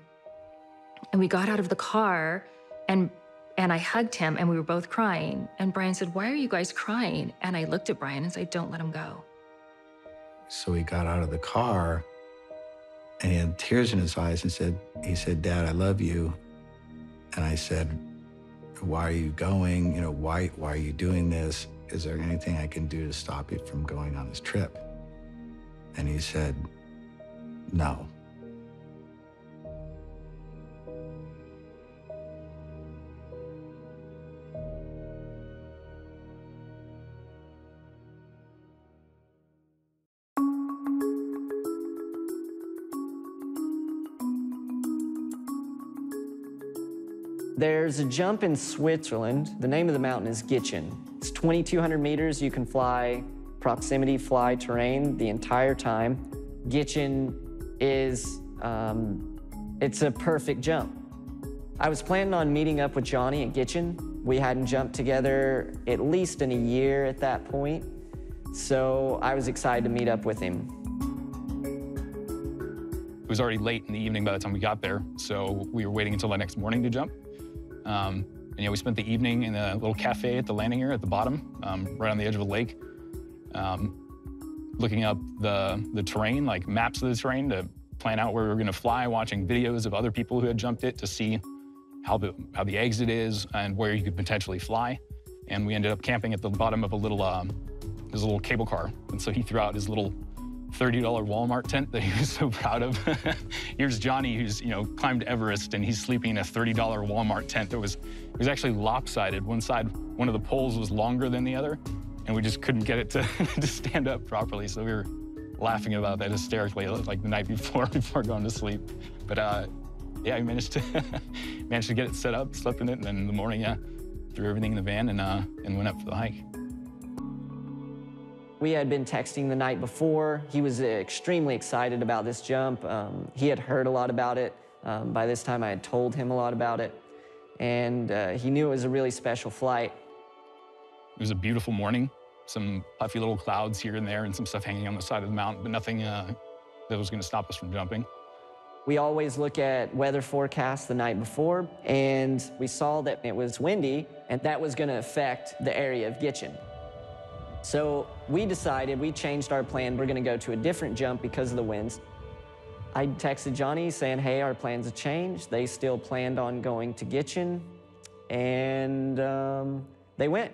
And we got out of the car and I hugged him and we were both crying. And Brian said, why are you guys crying? And I looked at Brian and said, don't let him go. So he got out of the car and he had tears in his eyes and he said, Dad, I love you. And I said, why are you going? You know, why are you doing this? Is there anything I can do to stop you from going on this trip? And he said, no. There's a jump in Switzerland. The name of the mountain is Gitchen. It's 2,200 meters. You can fly proximity fly terrain the entire time. Gitchen is, it's a perfect jump. I was planning on meeting up with Johnny at Gitchen. We hadn't jumped together at least in a year at that point, so I was excited to meet up with him. It was already late in the evening by the time we got there, so we were waiting until the next morning to jump. And, you know, we spent the evening in a little cafe at the landing area at the bottom, right on the edge of a lake, looking up the terrain, like maps of the terrain to plan out where we were going to fly, watching videos of other people who had jumped it to see how the exit is and where you could potentially fly. And we ended up camping at the bottom of a little cable car. And so he threw out his little $30 Walmart tent that he was so proud of. Here's Johnny, who's, you know, climbed Everest, and he's sleeping in a $30 Walmart tent that was actually lopsided. One side, one of the poles was longer than the other, and we just couldn't get it to, to stand up properly. So we were laughing about that hysterically, like the night before going to sleep. But yeah, we managed to get it set up, slept in it, and then in the morning, yeah, threw everything in the van and went up for the hike. We had been texting the night before. He was extremely excited about this jump. He had heard a lot about it. By this time, I had told him a lot about it. And he knew it was a really special flight. It was a beautiful morning. Some puffy little clouds here and there and some stuff hanging on the side of the mountain, but nothing that was going to stop us from jumping. We always look at weather forecasts the night before, and we saw that it was windy, and that was going to affect the area of Gitchen. So we decided, we changed our plan. We're going to go to a different jump because of the winds. I texted Johnny saying, hey, our plans have changed. They still planned on going to Gitchen, and they went.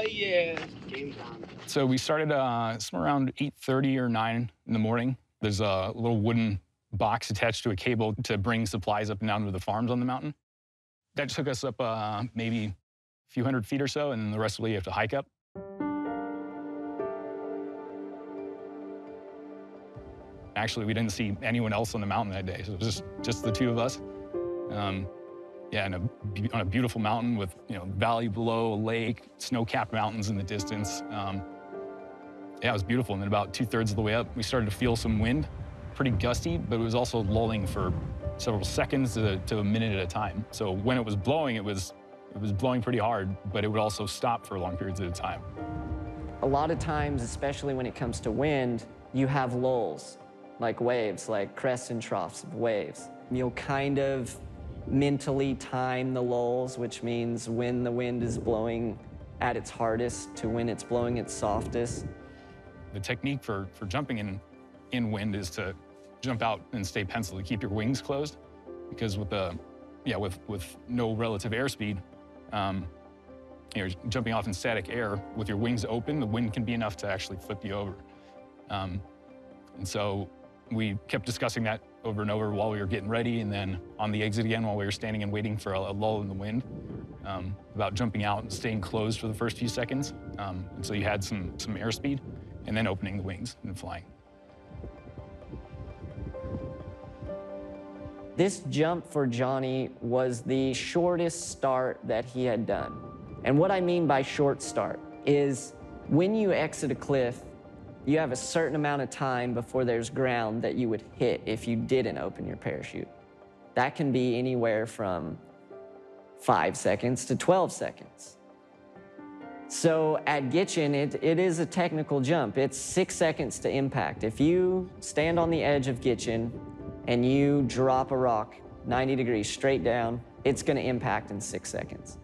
Yeah. Game time. So we started somewhere around 8:30 or 9 in the morning. There's a little wooden box attached to a cable to bring supplies up and down to the farms on the mountain. That took us up maybe a few hundred feet or so, and the rest of the way you have to hike up. Actually, we didn't see anyone else on the mountain that day, so it was just the two of us. Yeah, on a beautiful mountain with, you know, valley below, a lake, snow-capped mountains in the distance. Yeah, it was beautiful. And then about 2/3 of the way up, we started to feel some wind, pretty gusty, but it was also lulling for several seconds to a minute at a time. So when it was blowing, it was blowing pretty hard, but it would also stop for long periods at a time. A lot of times, especially when it comes to wind, you have lulls, like waves, like crests and troughs of waves. You'll kind of mentally time the lulls, which means when the wind is blowing at its hardest to when it's blowing its softest. The technique for jumping in wind is to jump out and stay penciled to keep your wings closed, because with no relative airspeed, you're jumping off in static air with your wings open, the wind can be enough to actually flip you over. And so we kept discussing that over and over while we were getting ready, and then on the exit again while we were standing and waiting for a lull in the wind, about jumping out and staying closed for the first few seconds until you had some airspeed, and then opening the wings and flying. This jump for Johnny was the shortest start that he had done. And what I mean by short start is when you exit a cliff, you have a certain amount of time before there's ground that you would hit if you didn't open your parachute. That can be anywhere from 5 seconds to 12 seconds. So at Gitchin, it is a technical jump. It's 6 seconds to impact. If you stand on the edge of Gitchin and you drop a rock 90 degrees straight down, it's gonna impact in 6 seconds.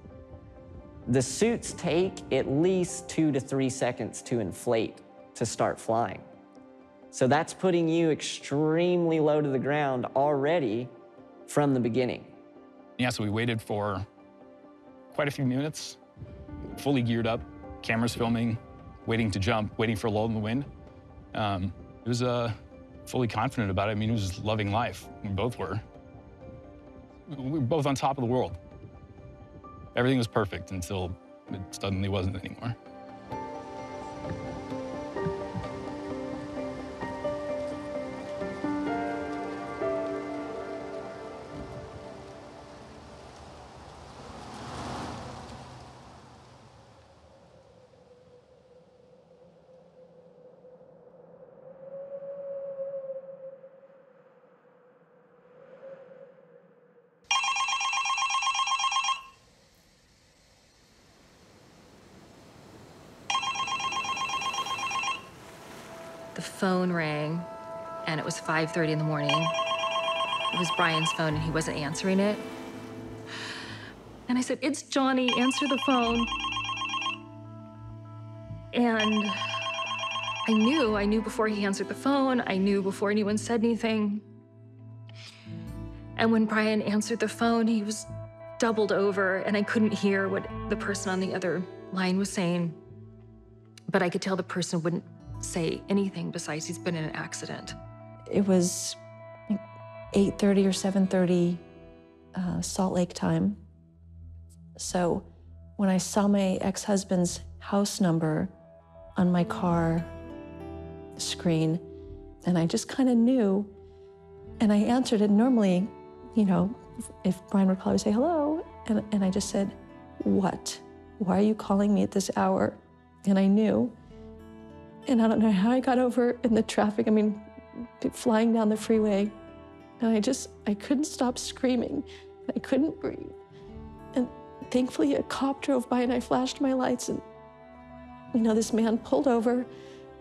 The suits take at least 2 to 3 seconds to inflate to start flying. So that's putting you extremely low to the ground already from the beginning. Yeah, so we waited for quite a few minutes, fully geared up, cameras filming, waiting to jump, waiting for a lull in the wind. It was fully confident about it. I mean, it was just loving life. We both were. We were both on top of the world. Everything was perfect until it suddenly wasn't anymore. The phone rang, and it was 5:30 in the morning. It was Brian's phone, and he wasn't answering it. And I said, "It's Johnny, answer the phone." And I knew before he answered the phone, I knew before anyone said anything. And when Brian answered the phone, he was doubled over, and I couldn't hear what the person on the other line was saying. But I could tell the person wouldn't say anything besides he's been in an accident. It was 8:30 or 7:30 Salt Lake time. So when I saw my ex-husband's house number on my car screen, and I just kind of knew, and I answered it. Normally, you know, if Brian would probably say hello, and I just said, "What? Why are you calling me at this hour?" And I knew. And I don't know how I got over in the traffic. I mean, flying down the freeway. And I couldn't stop screaming. I couldn't breathe. And thankfully a cop drove by and I flashed my lights, and you know, this man pulled over,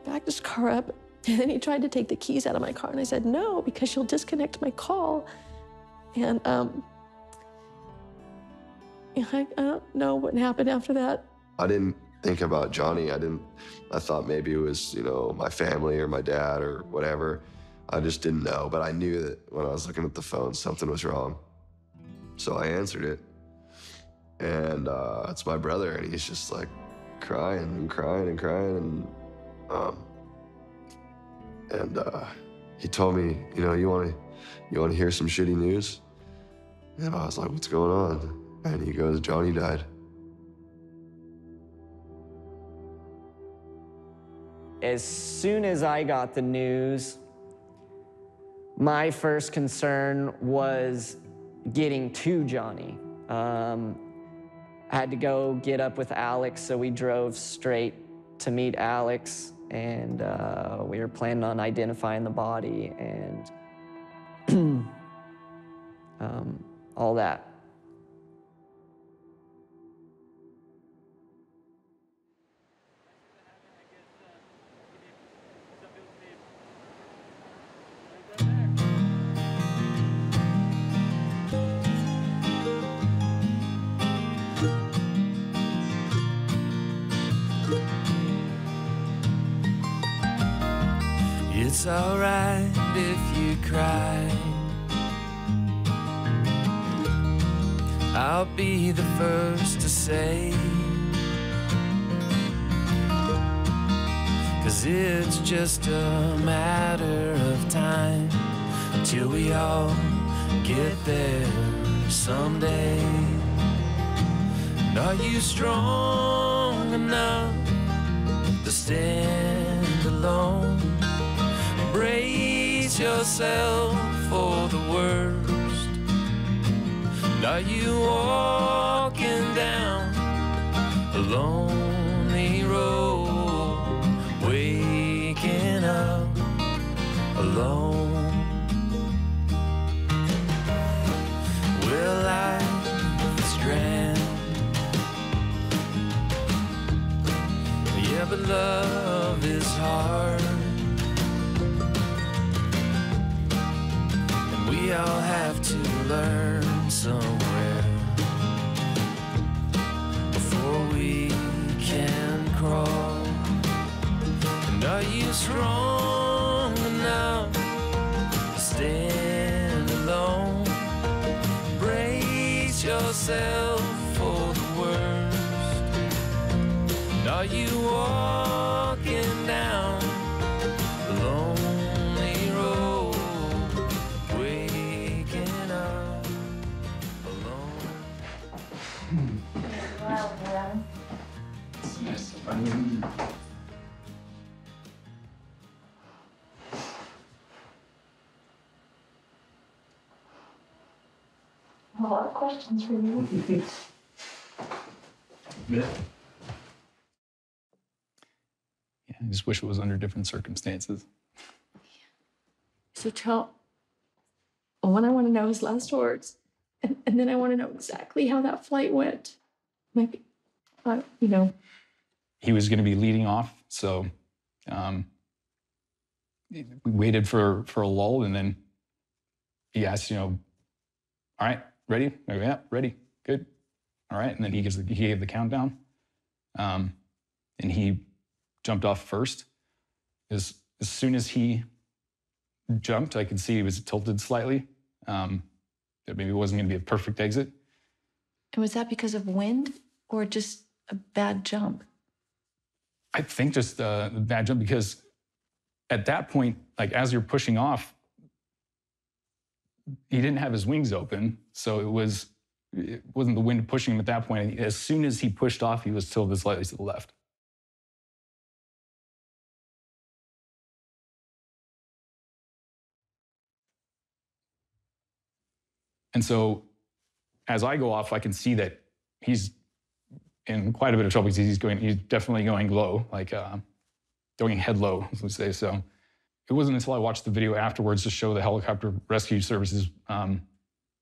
backed his car up, and then he tried to take the keys out of my car. And I said, "No, because you'll disconnect my call." And I don't know what happened after that. I didn't think about Johnny. I thought maybe it was, you know, my family or my dad or whatever. I just didn't know, but I knew that when I was looking at the phone, something was wrong. So I answered it, and it's my brother, and he's just like crying and crying and crying, and he told me, you know, you want to hear some shitty news? And I was like, "What's going on?" And he goes, "Johnny died." As soon as I got the news, my first concern was getting to Johnny. I had to go get up with Alex, so we drove straight to meet Alex, and we were planning on identifying the body and all that. It's alright if you cry. I'll be the first to say 'cause it's just a matter of time till we all get there someday. And are you strong enough to stand alone? Brace yourself for the worst. And are you walking down a lonely road, waking up alone? Well, life is grand, yeah, but love is hard. And we all have to learn somewhere before we can crawl. And are you strong enough to stand alone? Brace yourself for the worst. And are you walking down the lonely road, waking up alone? A lot of questions for you. Yeah, I just wish it was under different circumstances. So tell, one, I want to know his last words, and then I want to know exactly how that flight went. Like, you know. He was going to be leading off, so we waited for a lull, and then he asked, you know, all right, ready? I go, yeah, ready, good. All right, and then he gave the countdown, and he jumped off first. As soon as he jumped, I could see he was tilted slightly. That maybe it wasn't going to be a perfect exit. And was that because of wind or just a bad jump? I think just a bad jump, because at that point, like as you're pushing off, he didn't have his wings open, so it wasn't the wind pushing him at that point. As soon as he pushed off, he was tilted slightly to the left. And so as I go off, I can see that he's in quite a bit of trouble because he's definitely going low, like going head low, as we say. So it wasn't until I watched the video afterwards to show the helicopter rescue services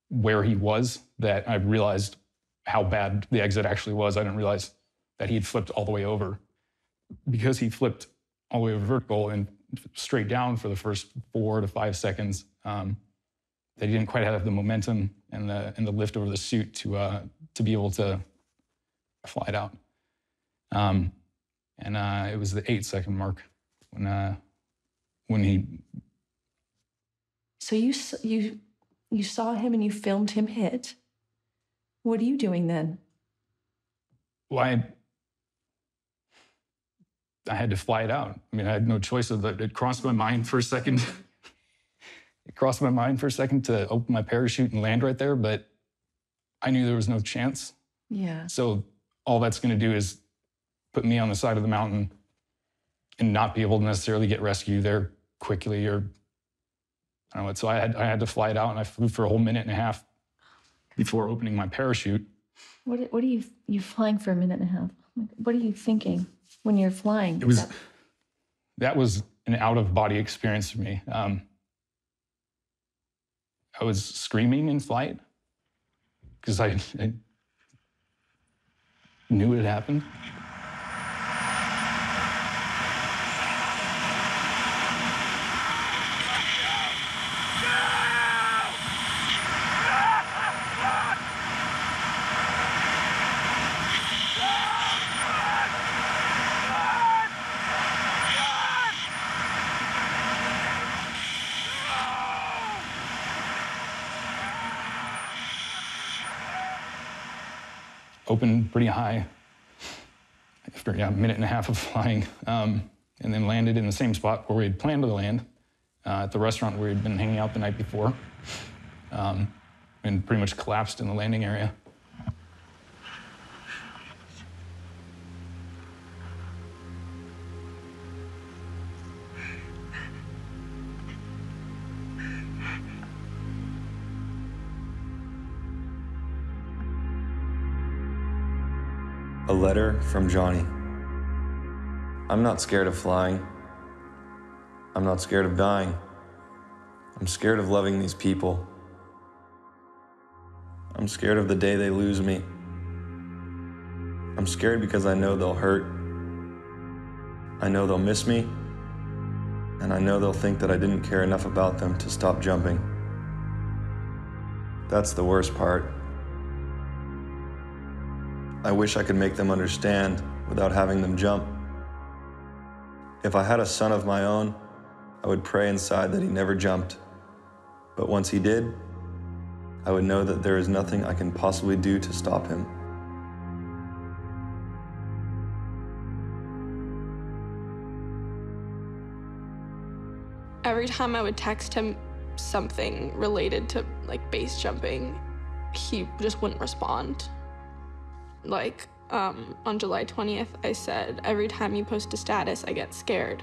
where he was that I realized how bad the exit actually was. I didn't realize that he had flipped all the way over. Because he flipped all the way over vertical and straight down for the first 4 to 5 seconds, that he didn't quite have the momentum and the lift over the suit to be able to fly it out. And it was the 8-second mark when he. So you saw him and you filmed him hit. What are you doing then? Well, I had to fly it out. I mean, I had no choice of that. It crossed my mind for a second. It crossed my mind for a second to open my parachute and land right there, but I knew there was no chance. Yeah. So all that's going to do is put me on the side of the mountain and not be able to necessarily get rescued there quickly, or I don't know. So I had to fly it out, and I flew for a whole minute and a half before opening my parachute. What are you flying for a minute and a half? What are you thinking when you're flying? That was an out-of-body experience for me. I was screaming in flight because I knew it had happened. Opened pretty high after a minute and a half of flying. and then landed in the same spot where we had planned to land, at the restaurant where we had been hanging out the night before, and pretty much collapsed in the landing area. A letter from Johnny. I'm not scared of flying. I'm not scared of dying. I'm scared of loving these people. I'm scared of the day they lose me. I'm scared because I know they'll hurt. I know they'll miss me, and I know they'll think that I didn't care enough about them to stop jumping. That's the worst part. I wish I could make them understand without having them jump. If I had a son of my own, I would pray inside that he never jumped. But once he did, I would know that there is nothing I can possibly do to stop him. Every time I would text him something related to like base jumping, he just wouldn't respond. Like on July 20th, I said, every time you post a status, I get scared.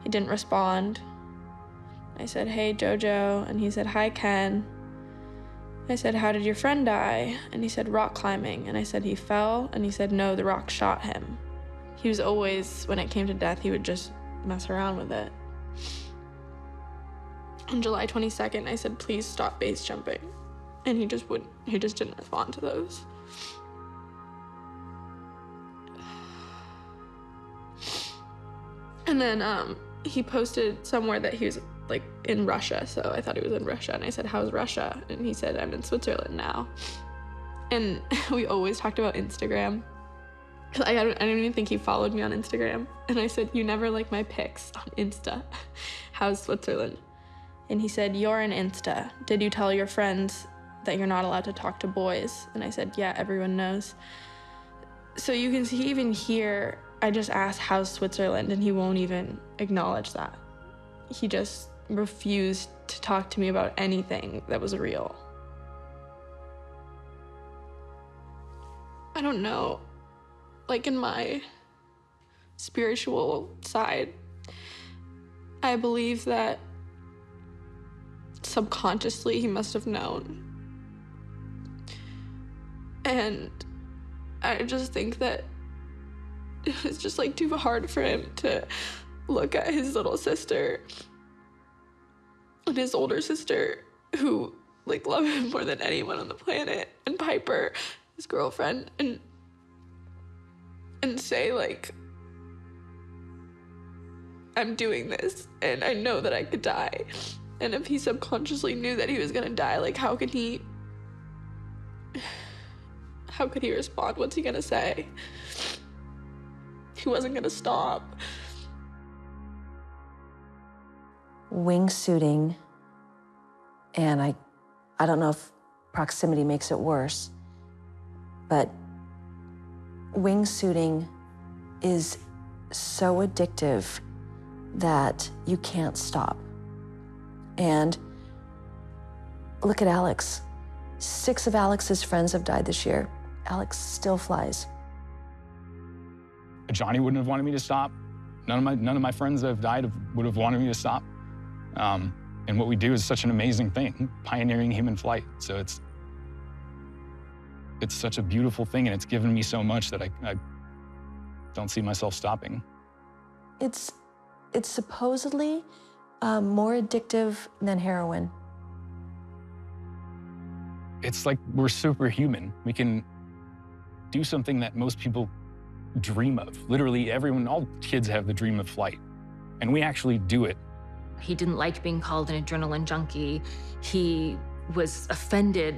He didn't respond. I said, hey, Jojo, and he said, hi, Ken. I said, how did your friend die? And he said, rock climbing. And I said, he fell? And he said, no, the rock shot him. He was always, when it came to death, he would just mess around with it. On July 22nd, I said, please stop base jumping. And he just didn't respond to those. And then he posted somewhere that he was like in Russia, so I thought he was in Russia, and I said, how's Russia? And he said, I'm in Switzerland now. And we always talked about Instagram. I don't even think he followed me on Instagram. And I said, you never like my pics on Insta. How's Switzerland? And he said, you're in Insta. Did you tell your friends that you're not allowed to talk to boys? And I said, yeah, everyone knows. So you can see even here, I just asked, how's Switzerland? And he won't even acknowledge that. He just refused to talk to me about anything that was real. I don't know, like in my spiritual side, I believe that subconsciously he must have known. And I just think that it was just like too hard for him to look at his little sister and his older sister, who like love him more than anyone on the planet, and Piper, his girlfriend, and say like, I'm doing this and I know that I could die. And if he subconsciously knew that he was gonna die, like how could he respond? What's he gonna say? He wasn't gonna stop. Wingsuiting, and I don't know if proximity makes it worse, but wingsuiting is so addictive that you can't stop. And look at Alex. 6 of Alex's friends have died this year. Alex still flies. Johnny wouldn't have wanted me to stop. None of my friends that have died would have wanted me to stop. And what we do is such an amazing thing, pioneering human flight. So it's such a beautiful thing, and it's given me so much that I don't see myself stopping. It's supposedly more addictive than heroin. It's like we're superhuman. We can do something that most people dream of. Literally everyone, all kids have the dream of flight, and we actually do it. He didn't like being called an adrenaline junkie. He was offended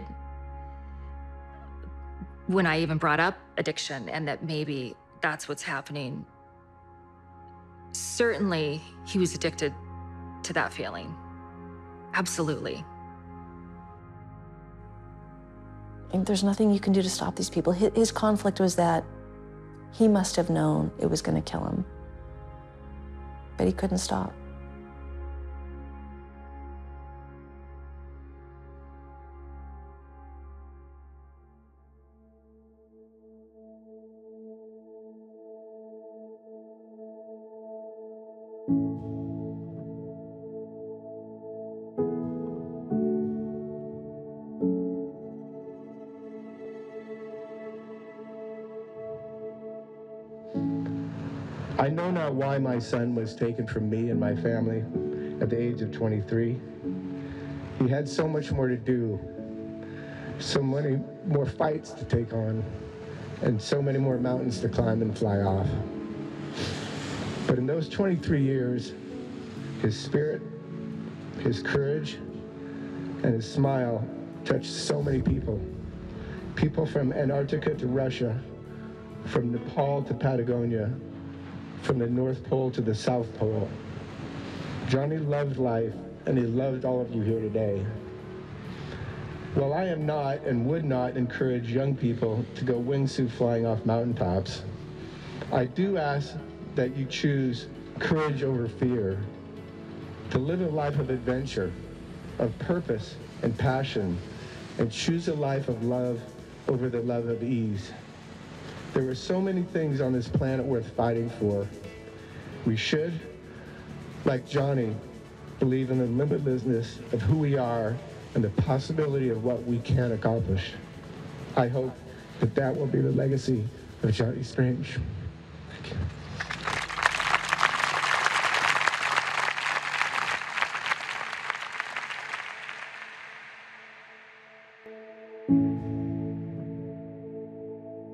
when I even brought up addiction and that maybe that's what's happening. Certainly, he was addicted to that feeling. Absolutely. And there's nothing you can do to stop these people. His conflict was that he must have known it was going to kill him. but he couldn't stop. I know not why my son was taken from me and my family at the age of 23. He had so much more to do, so many more fights to take on, and so many more mountains to climb and fly off. But in those 23 years, his spirit, his courage, and his smile touched so many people. People from Antarctica to Russia, from Nepal to Patagonia, from the North Pole to the South Pole. Johnny loved life, and he loved all of you here today. While I am not and would not encourage young people to go wingsuit flying off mountaintops, I do ask that you choose courage over fear, to live a life of adventure, of purpose and passion, and choose a life of love over the love of ease. There are so many things on this planet worth fighting for. We should, like Johnny, believe in the limitlessness of who we are and the possibility of what we can accomplish. I hope that that will be the legacy of Johnny Strange. Thank you.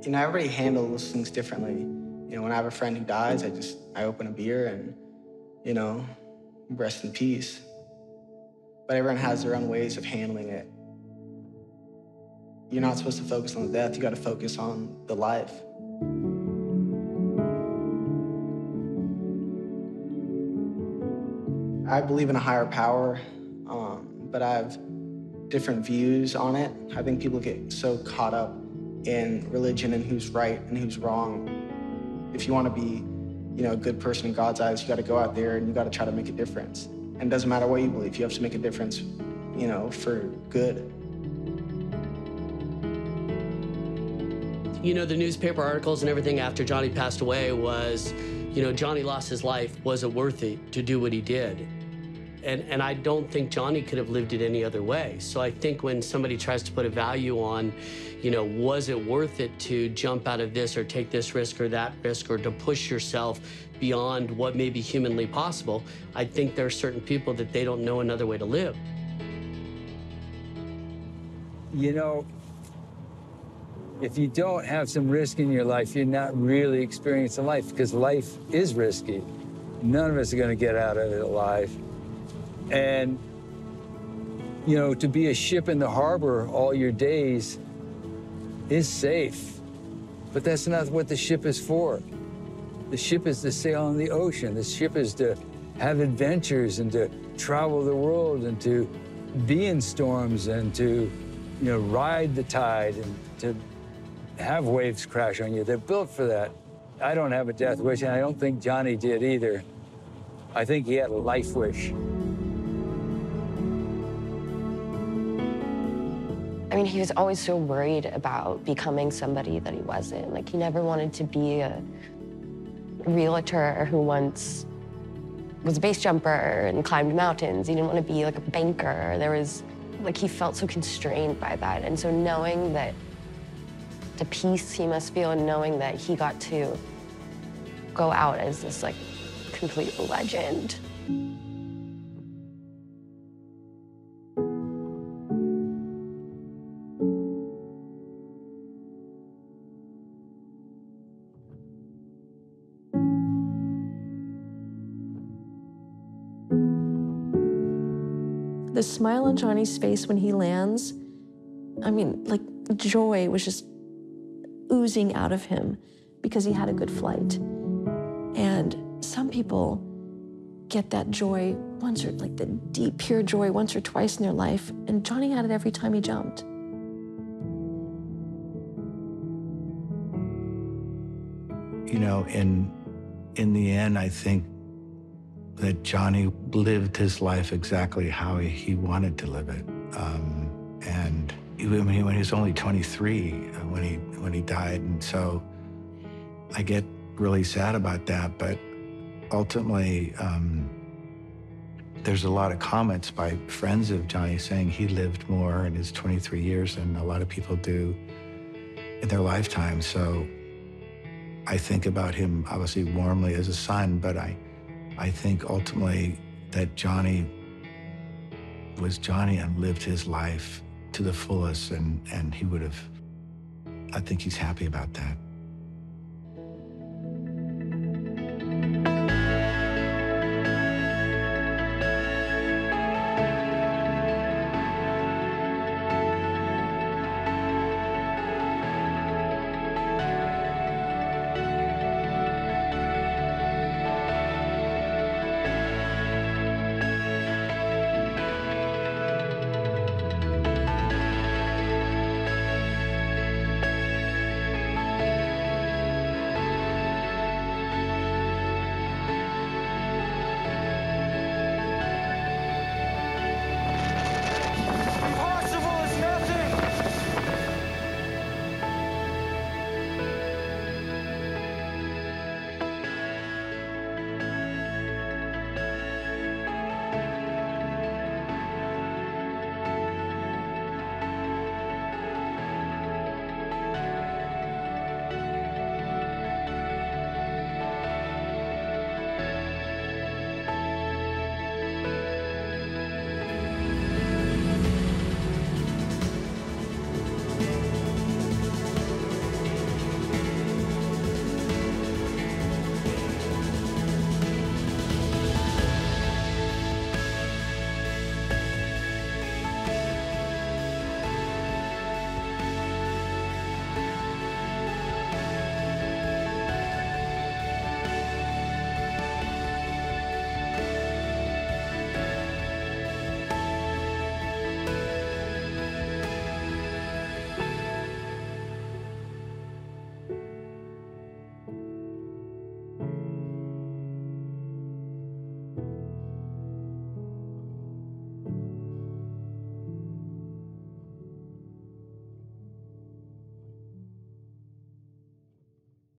You know, everybody handles things differently. You know, when I have a friend who dies, I open a beer and, you know, rest in peace. But everyone has their own ways of handling it. You're not supposed to focus on the death, you gotta focus on the life. I believe in a higher power, but I have different views on it. I think people get so caught up in religion and who's right and who's wrong. If you want to be, you know, a good person in God's eyes, you got to go out there and you got to try to make a difference. And it doesn't matter what you believe, you have to make a difference, you know, for good. You know, the newspaper articles and everything after Johnny passed away was, you know, Johnny lost his life. Was it worth it to do what he did? And I don't think Johnny could have lived it any other way. So I think when somebody tries to put a value on, you know, was it worth it to jump out of this or take this risk or that risk or to push yourself beyond what may be humanly possible, I think there are certain people that they don't know another way to live. You know, if you don't have some risk in your life, you're not really experiencing life, because life is risky. None of us are going to get out of it alive. And, you know, to be a ship in the harbor all your days is safe, but that's not what the ship is for. The ship is to sail on the ocean. The ship is to have adventures and to travel the world and to be in storms and to, you know, ride the tide and to have waves crash on you. They're built for that. I don't have a death wish, and I don't think Johnny did either. I think he had a life wish. I mean, he was always so worried about becoming somebody that he wasn't. Like, he never wanted to be a realtor who once was a base jumper and climbed mountains. He didn't want to be like a banker. There was, like, he felt so constrained by that. And so knowing that the peace he must feel and knowing that he got to go out as this, like, complete legend. The smile on Johnny's face when he lands, I mean, like, joy was just oozing out of him because he had a good flight. And some people get that joy once, or like the deep, pure joy once or twice in their life, and Johnny had it every time he jumped. You know, in the end, I think that Johnny lived his life exactly how he wanted to live it. And even when he was only 23, when he died, and so I get really sad about that, but ultimately, there's a lot of comments by friends of Johnny saying he lived more in his 23 years than a lot of people do in their lifetime. So I think about him obviously warmly as a son, but I think ultimately that Johnny was Johnny and lived his life to the fullest, and he would have, I think he's happy about that.